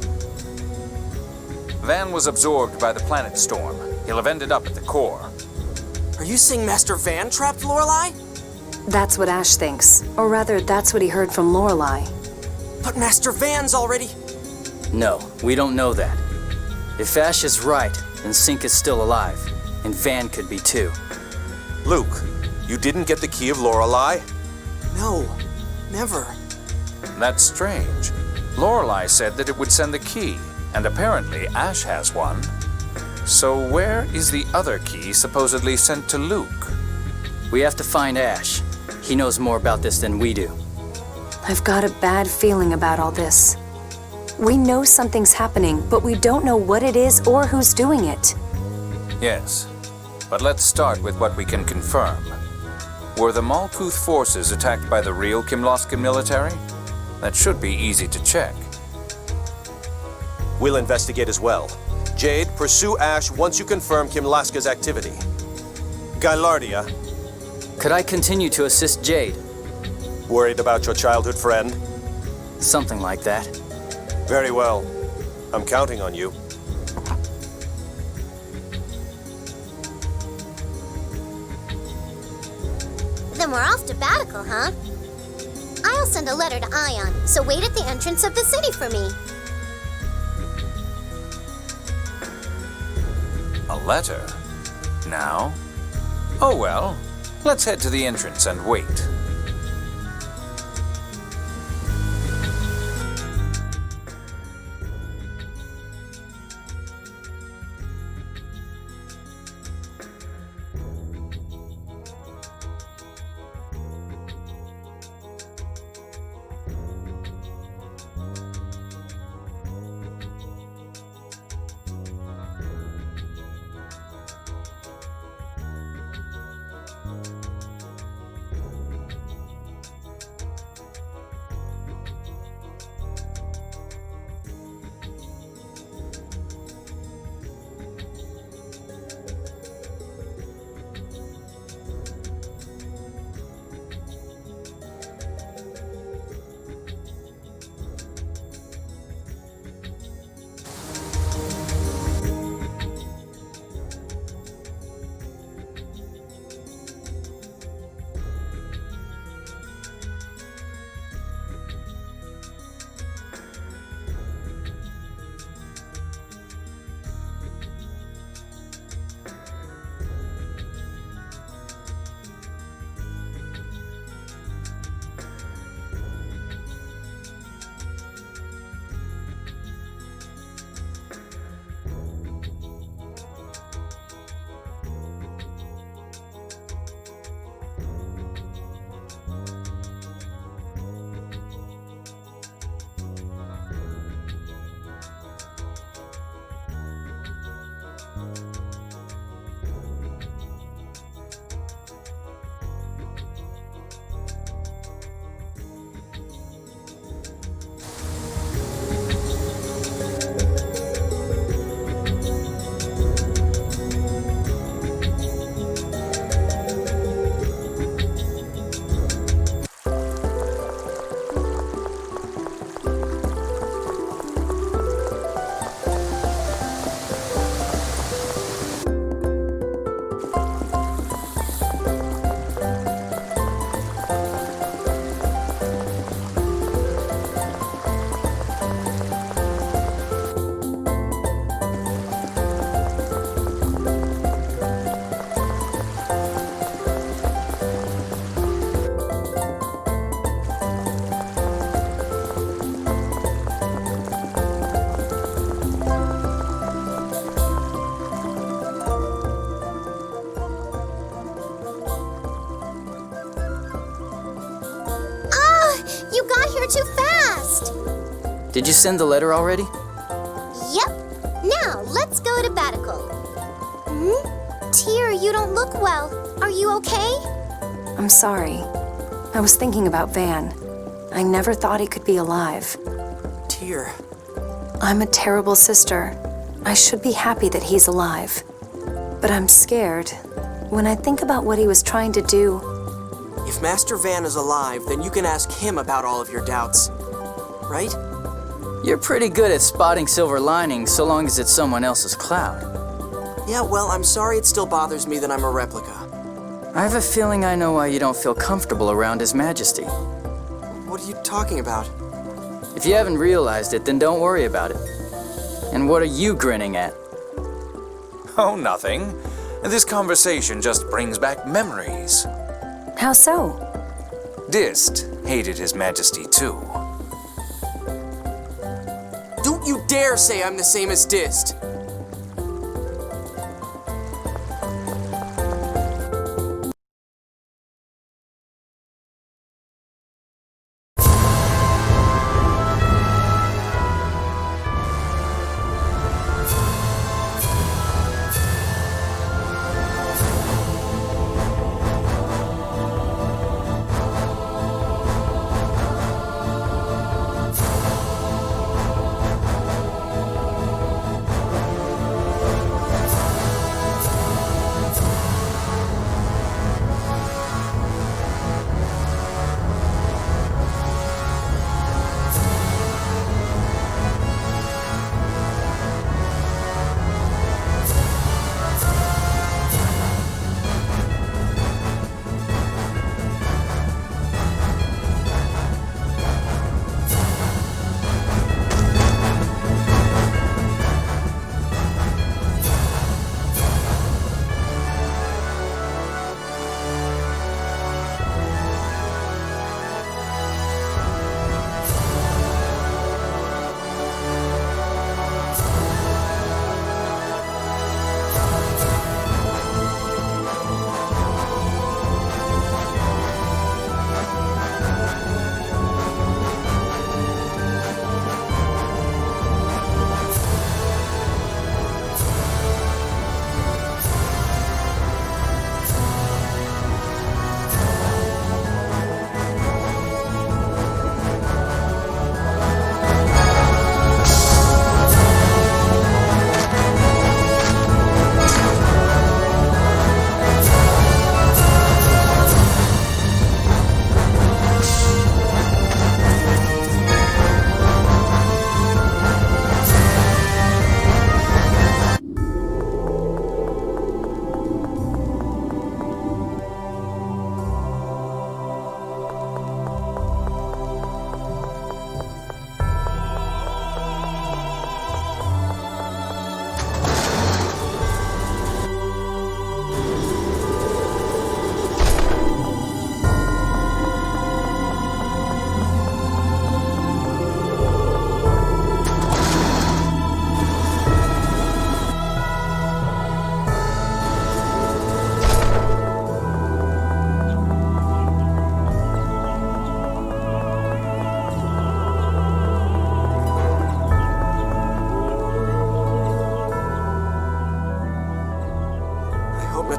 Van was absorbed by the planet storm. He'll have ended up at the core. Are you saying Master Van trapped Lorelei? That's what Ash thinks. Or rather, that's what he heard from Lorelei. But Master Van's already... No, we don't know that. If Ash is right, then Sink is still alive. And Van could be too. Luke, you didn't get the key of Lorelei? No, never. That's strange. Lorelei said that it would send the key, and apparently Ash has one. So where is the other key supposedly sent to Luke? We have to find Ash. He knows more about this than we do. I've got a bad feeling about all this. We know something's happening, but we don't know what it is or who's doing it. Yes, but let's start with what we can confirm. Were the Malkuth forces attacked by the real Kimloskan military? That should be easy to check. We'll investigate as well. Jade, pursue Ash once you confirm Kimlaska's activity. Gailardia. Could I continue to assist Jade? Worried about your childhood friend? Something like that. Very well. I'm counting on you. Then we're off to Batical, huh? I'll send a letter to Ion, so wait at the entrance of the city for me. A letter? Now? Oh well, let's head to the entrance and wait. Did you send the letter already? Yep. Now, let's go to Batical. Tyr, you don't look well. Are you okay? I'm sorry. I was thinking about Van. I never thought he could be alive. Tyr. I'm a terrible sister. I should be happy that he's alive. But I'm scared. When I think about what he was trying to do... If Master Van is alive, then you can ask him about all of your doubts. Right? You're pretty good at spotting silver linings so long as it's someone else's cloud. Yeah, well, I'm sorry it still bothers me that I'm a replica. I have a feeling I know why you don't feel comfortable around His Majesty. What are you talking about? If you haven't realized it, then don't worry about it. And what are you grinning at? Oh, nothing. This conversation just brings back memories. How so? Dist hated His Majesty too. Don't you dare say I'm the same as Dist!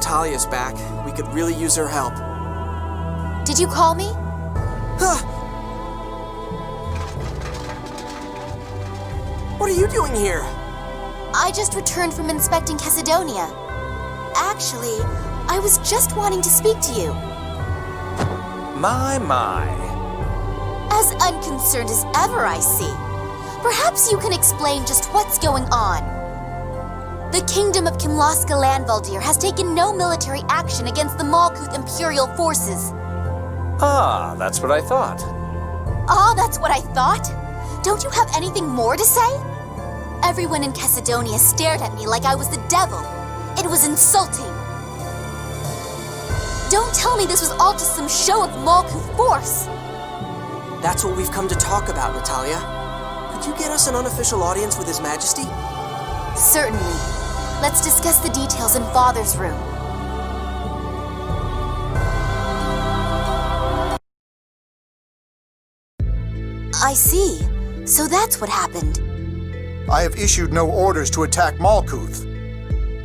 Natalia's back. We could really use her help. Did you call me? What are you doing here? I just returned from inspecting Chesidonia. Actually, I was just wanting to speak to you. My. As unconcerned as ever, I see. Perhaps you can explain just what's going on. The Kingdom of Kimlaska Landvaldir has taken no military action against the Malkuth Imperial forces. Ah, that's what I thought. Ah, that's what I thought? Don't you have anything more to say? Everyone in Chesidonia stared at me like I was the devil. It was insulting. Don't tell me this was all just some show of Malkuth force. That's what we've come to talk about, Natalia. Could you get us an unofficial audience with His Majesty? Certainly. Let's discuss the details in Father's room. I see. So that's what happened. I have issued no orders to attack Malkuth.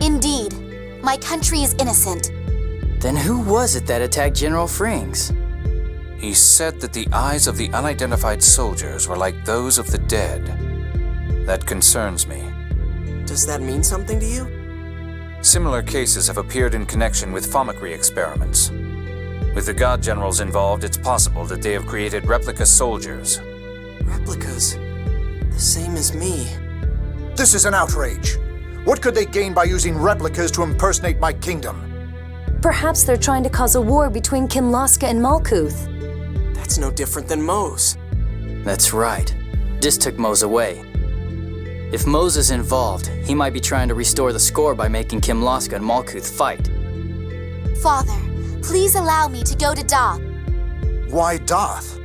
Indeed. My country is innocent. Then who was it that attacked General Frings? He said that the eyes of the unidentified soldiers were like those of the dead. That concerns me. Does that mean something to you? Similar cases have appeared in connection with Fomicry experiments. With the God Generals involved, it's possible that they have created replica soldiers. Replicas? The same as me. This is an outrage. What could they gain by using replicas to impersonate my kingdom? Perhaps they're trying to cause a war between Kimlaska and Malkuth. That's no different than Moze. That's right. Dis took Moze away. If Moze is involved, he might be trying to restore the score by making Kimlaska and Malkuth fight. Father, please allow me to go to Doth. Why Doth?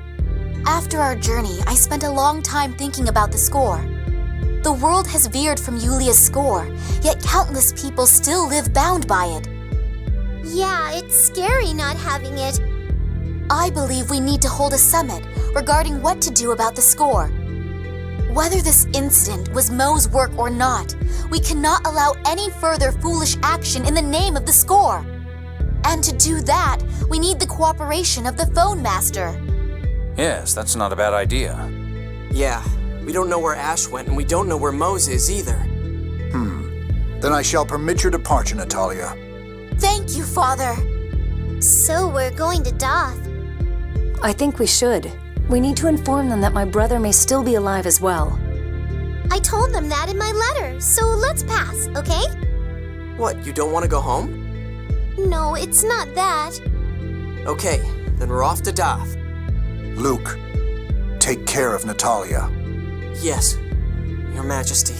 After our journey, I spent a long time thinking about the score. The world has veered from Yulia's score, yet countless people still live bound by it. Yeah, it's scary not having it. I believe we need to hold a summit regarding what to do about the score. Whether this incident was Mo's work or not, we cannot allow any further foolish action in the name of the score. And to do that, we need the cooperation of the Phone Master. Yes, that's not a bad idea. Yeah, we don't know where Ash went, and we don't know where Moze is either. Then I shall permit your departure, Natalia. Thank you, Father. So we're going to Doth. I think we should. We need to inform them that my brother may still be alive as well. I told them that in my letter, so let's pass, okay? What, you don't want to go home? No, it's not that. Okay, then we're off to Doth. Luke, take care of Natalia. Yes, Your Majesty.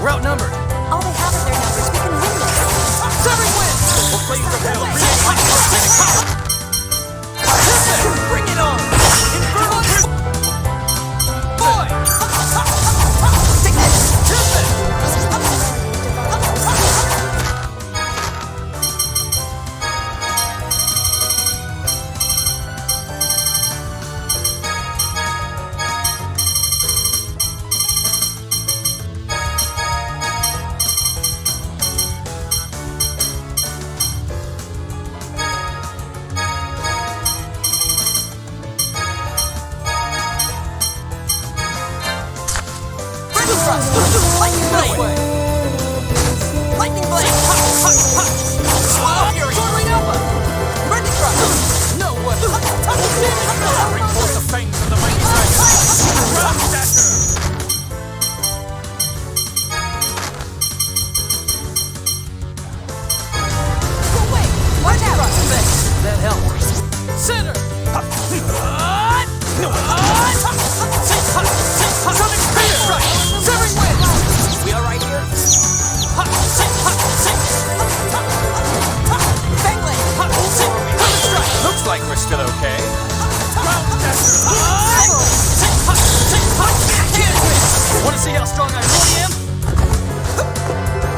We're outnumbered. All they have is their numbers. We can win this. Severing winds! We'll play the hell. Bring it on! Infernal boy! Take this! Lightning blade! Lightning blade! Soaring Alpha! Burning Thrust! No way! Bring forth the fangs of the mighty dragon! Ground Dasher! Go away! Watch out! Thanks! That helped. Center! Sonic Spear Strike! Severing Wind! We are right here. Bangblade! Looks like we're still okay. Want to see how strong I really am?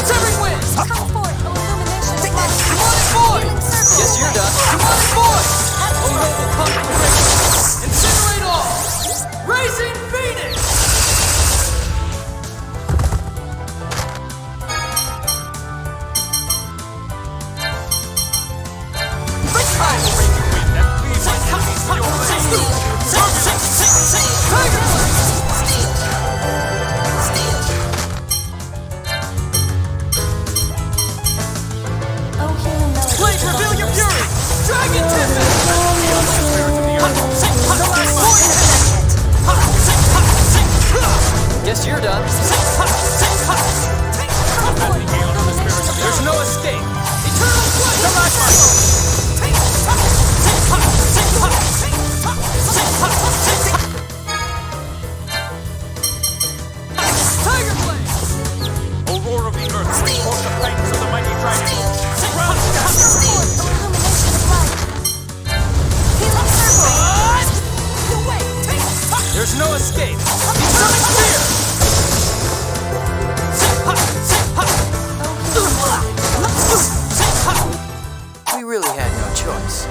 Severing Wind! Demonic Void! Yes, you're done. Demonic Void! Oh, noble conflagration! Incinerate all! Racing Phoenix! Blade, reveal your fury! Dragon Tempest! Guess you're done. There's no escape. Eternal Flame! Tiger Blade! Aurora of the Earth, bring forth the fangs of the mighty dragon. Ground There's no escape. Eternal Spear! We really had no choice.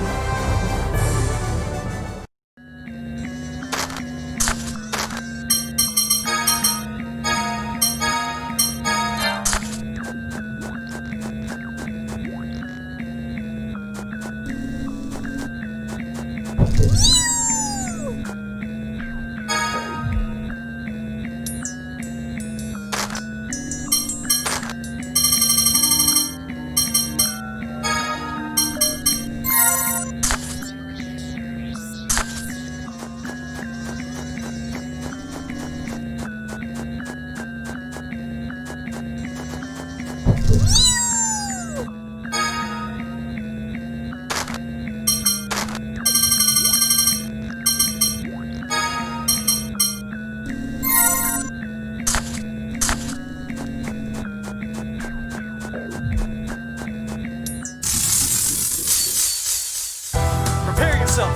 Prepare yourself.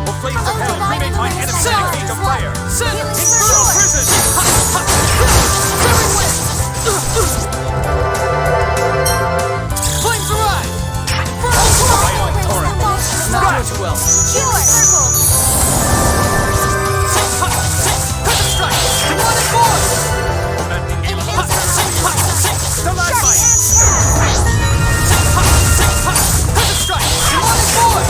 We'll flame from hell, cremate my enemy in a cage of fire. Infernal prison! Flames arrive! Violent torrent. Not doing too well. Prison strike! Demonic Void! Commanding gale of fire. Stalagmite! Prison strike! Demonic Void!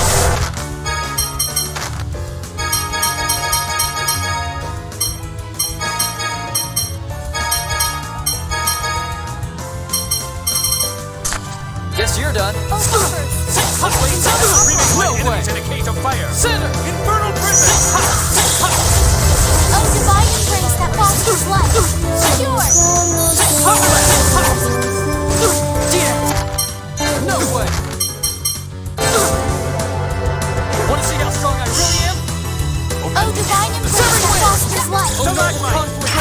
Guess you're done. No way! In a cage of fire. Center! Infernal prison! Oh, divine embrace that fosters life. Secure. No way! Want to see how strong I really am? Oh, divine embrace that fosters life. Oh, no, conflict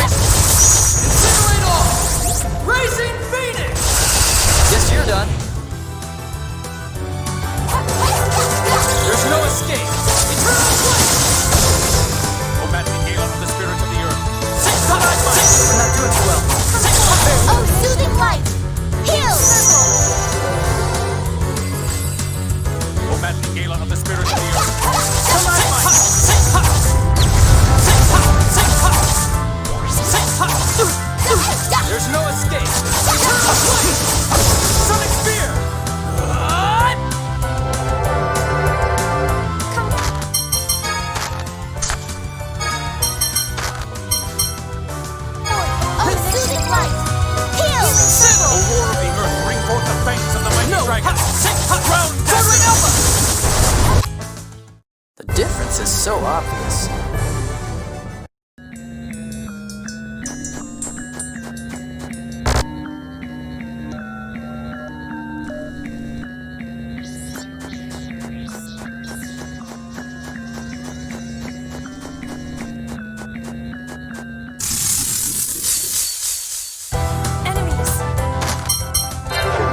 so obvious.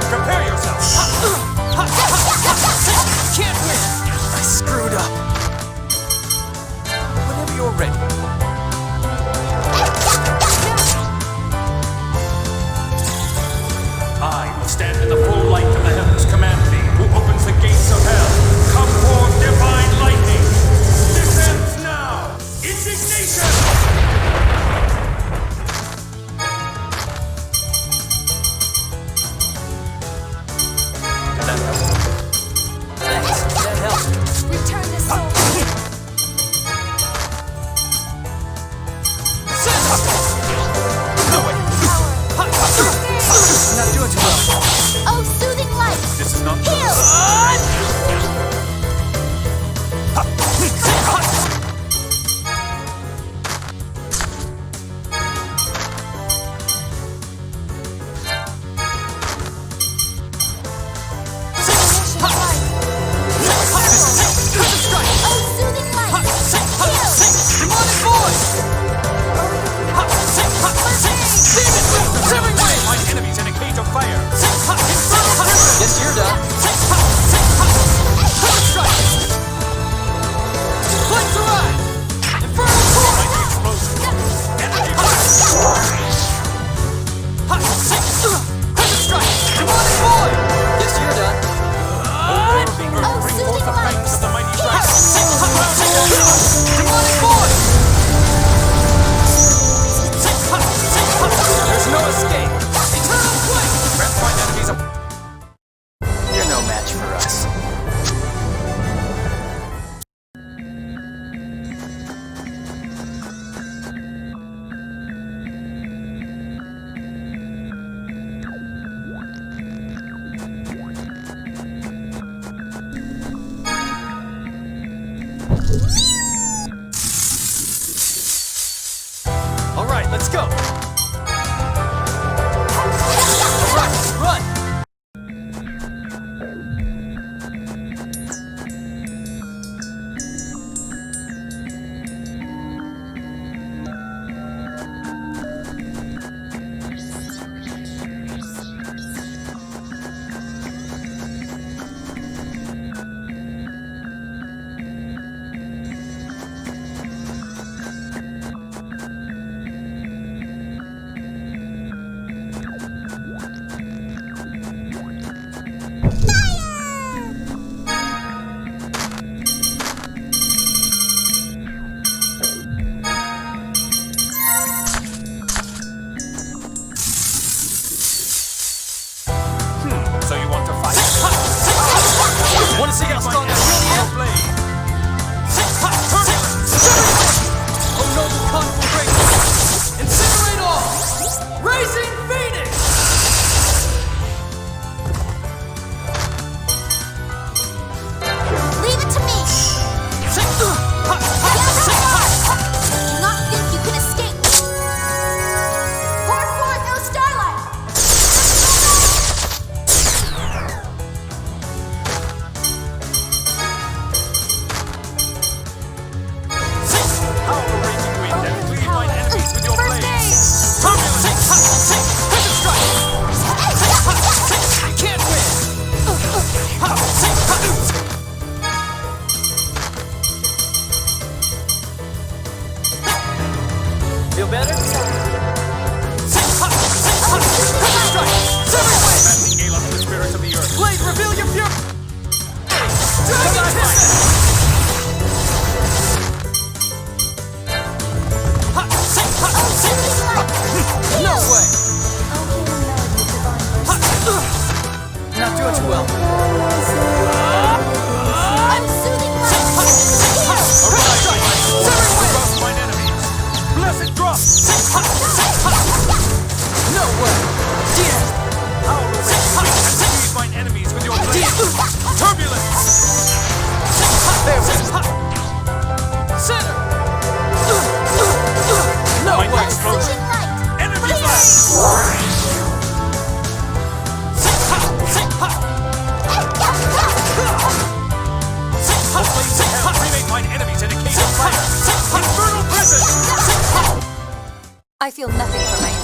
Prepare yourself! Can't win! I screwed up. Whenever you're ready. I who stand in the full light of the heavens command thee, who opens the gates of hell. Come forth, divine lightning! This ends now! Indignation! That helped. Return the soul. No way! I'm not doing too well. Oh, soothing light. This is not Heal. Oh, soothing light. Heal. Demonic voice! Seven ways! Find enemies in a cage of fire! Guess you're done. Flames arise! Infernal force! Mighty explosion! Energy blast! Crescent strike! Demonic void! Guess you're done. Oh, Bring forth soothing the light. fangs of the mighty dragon! Demonic void! There's no escape! Eternal flame! Grant find enemies of... You're no match for us. All right, let's go. All right, run! So you want to fight? Want to see how strong I really am? Blade. Oh, noble conflagration! Incinerate all! Raising Phoenix! Leave it to me. Do not think you can escape me. Pour forth, O starlight. Howl the raging wind and cleave mine enemies with your First blades! aid. Turbulence! Crescent strike! Can't win! Feel better? Maddening gale of the spirits of the earth! Blade, reveal your fury! Dragon No way! Not doing too well. I'm soothing light. Cross mine enemies! Blessed drop! No way. Dear! Howl the raging wind and cleave mine enemies with your blades! Turbulence! Center! No way! Explosion light! Energy blast! Remake mine enemies in a case of fire! Infernal presence! I feel nothing for my enemy.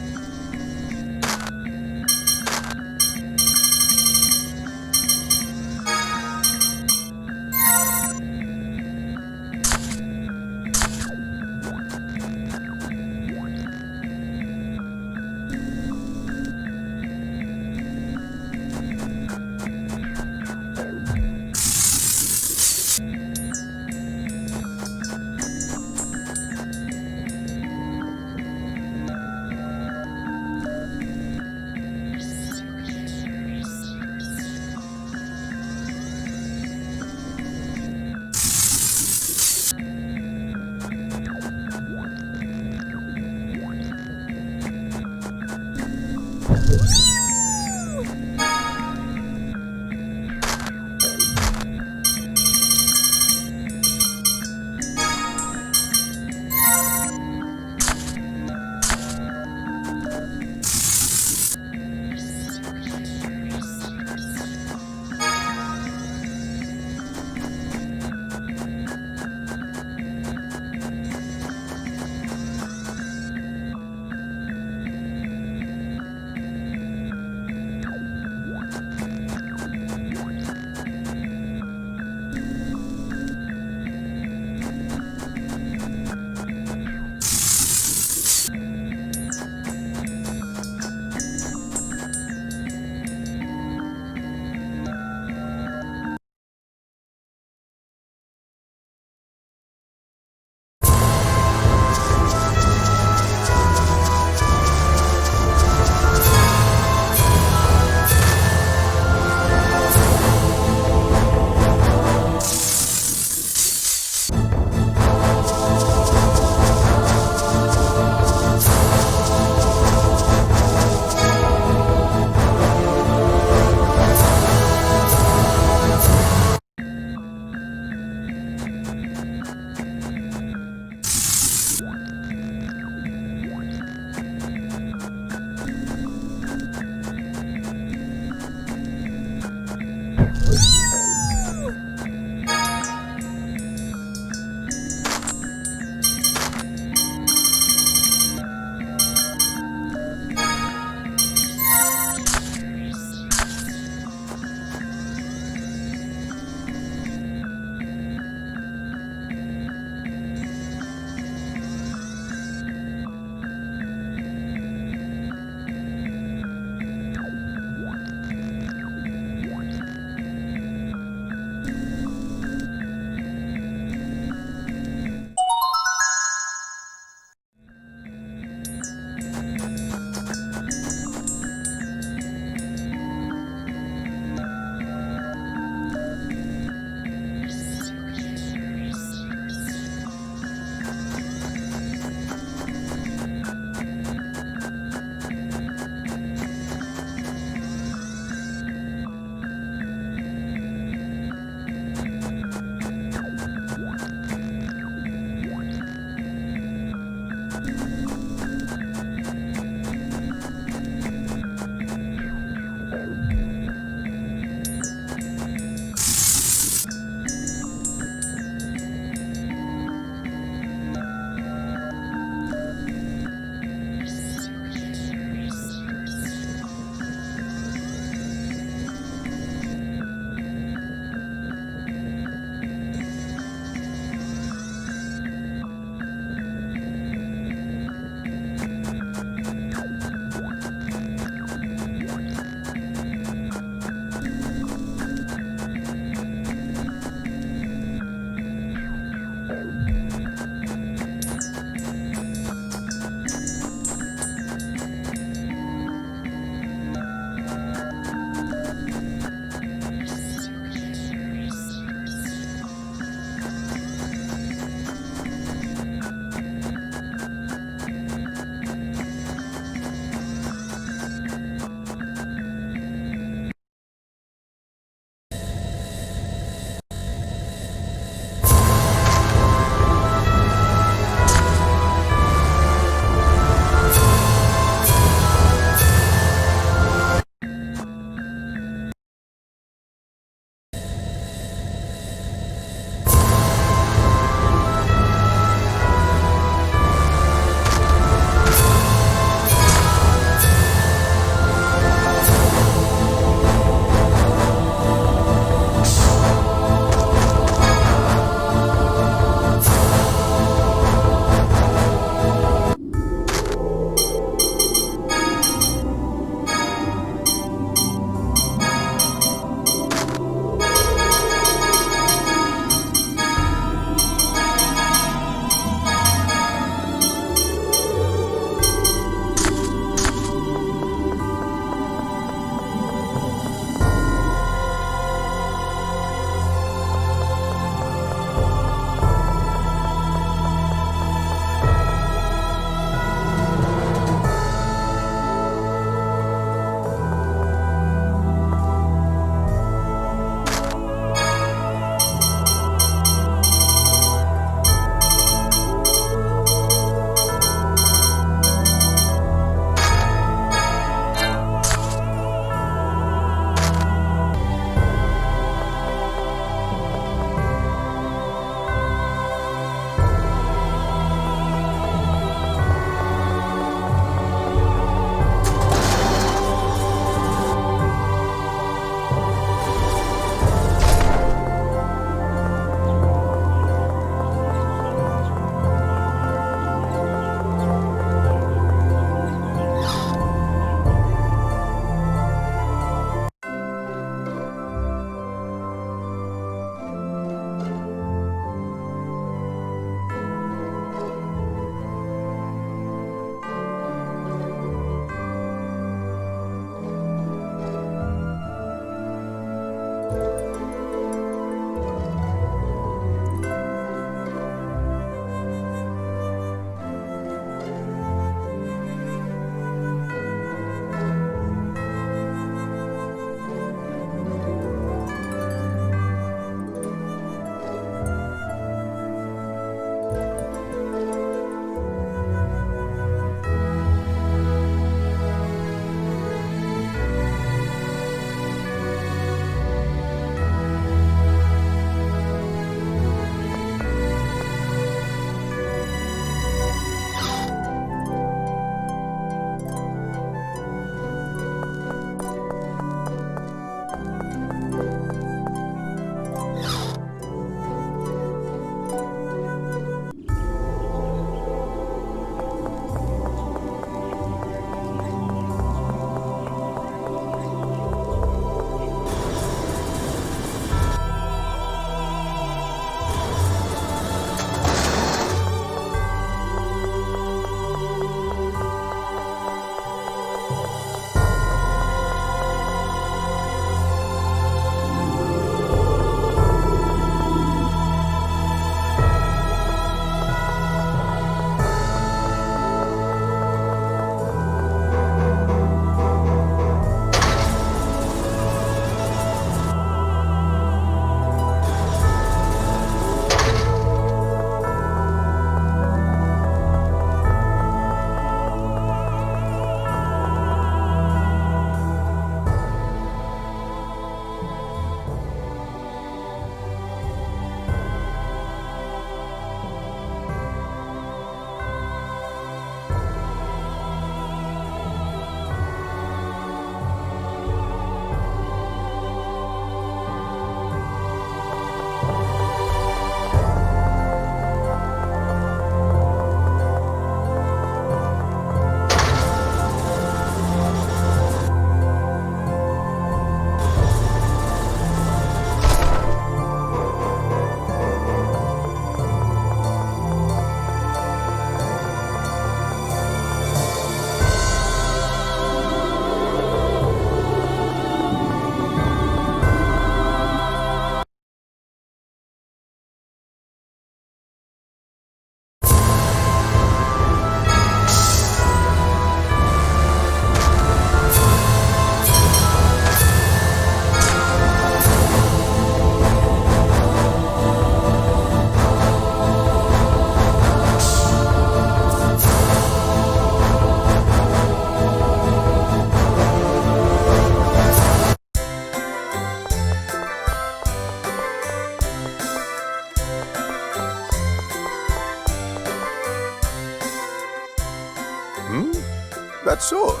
sword.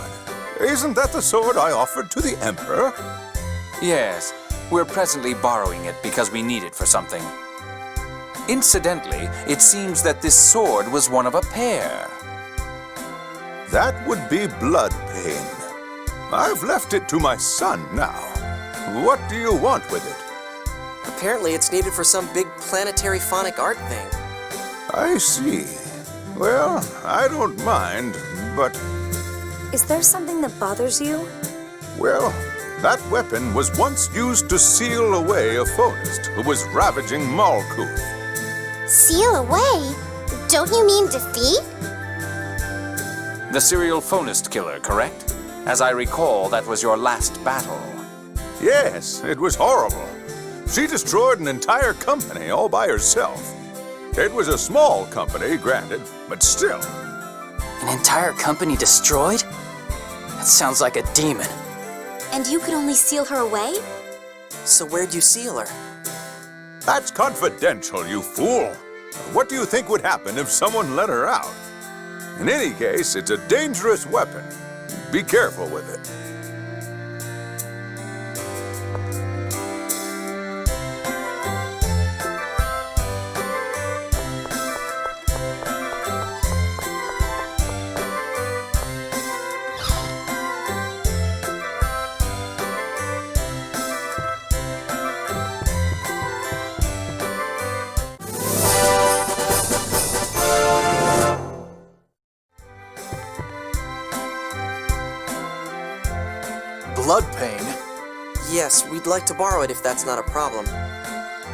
Isn't that the sword I offered to the Emperor? Yes, we're presently borrowing it because we need it for something. Incidentally, it seems that this sword was one of a pair. That would be Bloodbane. I've left it to my son now. What do you want with it? Apparently it's needed for some big planetary phonic art thing. I see. Well, I don't mind, but... Is there something that bothers you? Well, that weapon was once used to seal away a Phonist who was ravaging Malkuth. Seal away? Don't you mean defeat? The serial Phonist killer, correct? As I recall, that was your last battle. Yes, it was horrible. She destroyed an entire company all by herself. It was a small company, granted, but still. An entire company destroyed? That sounds like a demon. And you could only seal her away? So where'd you seal her? That's confidential, you fool. What do you think would happen if someone let her out? In any case, it's a dangerous weapon. Be careful with it. Bloodbane? Yes, we'd like to borrow it if that's not a problem.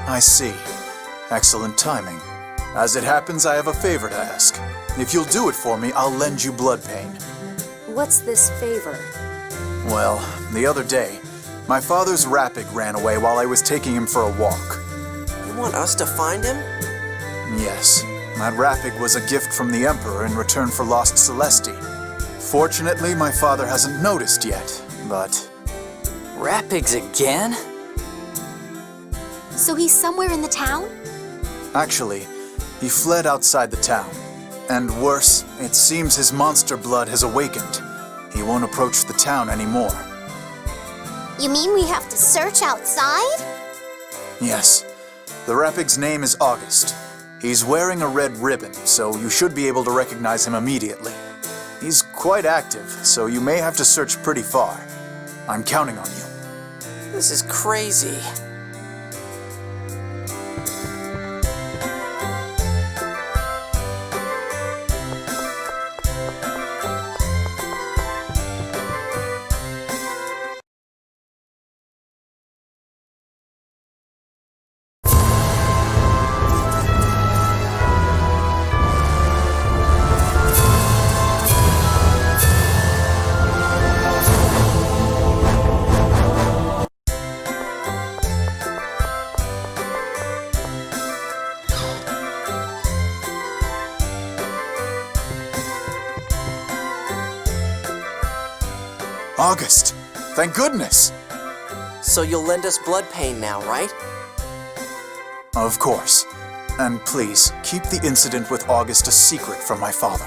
I see. Excellent timing. As it happens, I have a favor to ask. If you'll do it for me, I'll lend you Bloodbane. What's this favor? Well, the other day, my father's Rapig ran away while I was taking him for a walk. You want us to find him? Yes. That Rapig was a gift from the Emperor in return for lost Celestine. Fortunately, my father hasn't noticed yet, but... Rapigs again? So he's somewhere in the town? Actually, he fled outside the town. And worse, it seems his monster blood has awakened. He won't approach the town anymore. You mean we have to search outside? Yes. The Rapig's name is August. He's wearing a red ribbon, so you should be able to recognize him immediately. He's quite active, so you may have to search pretty far. I'm counting on you. This is crazy. August! Thank goodness! So you'll lend us Bloodbane now, right? Of course. And please, keep the incident with August a secret from my father.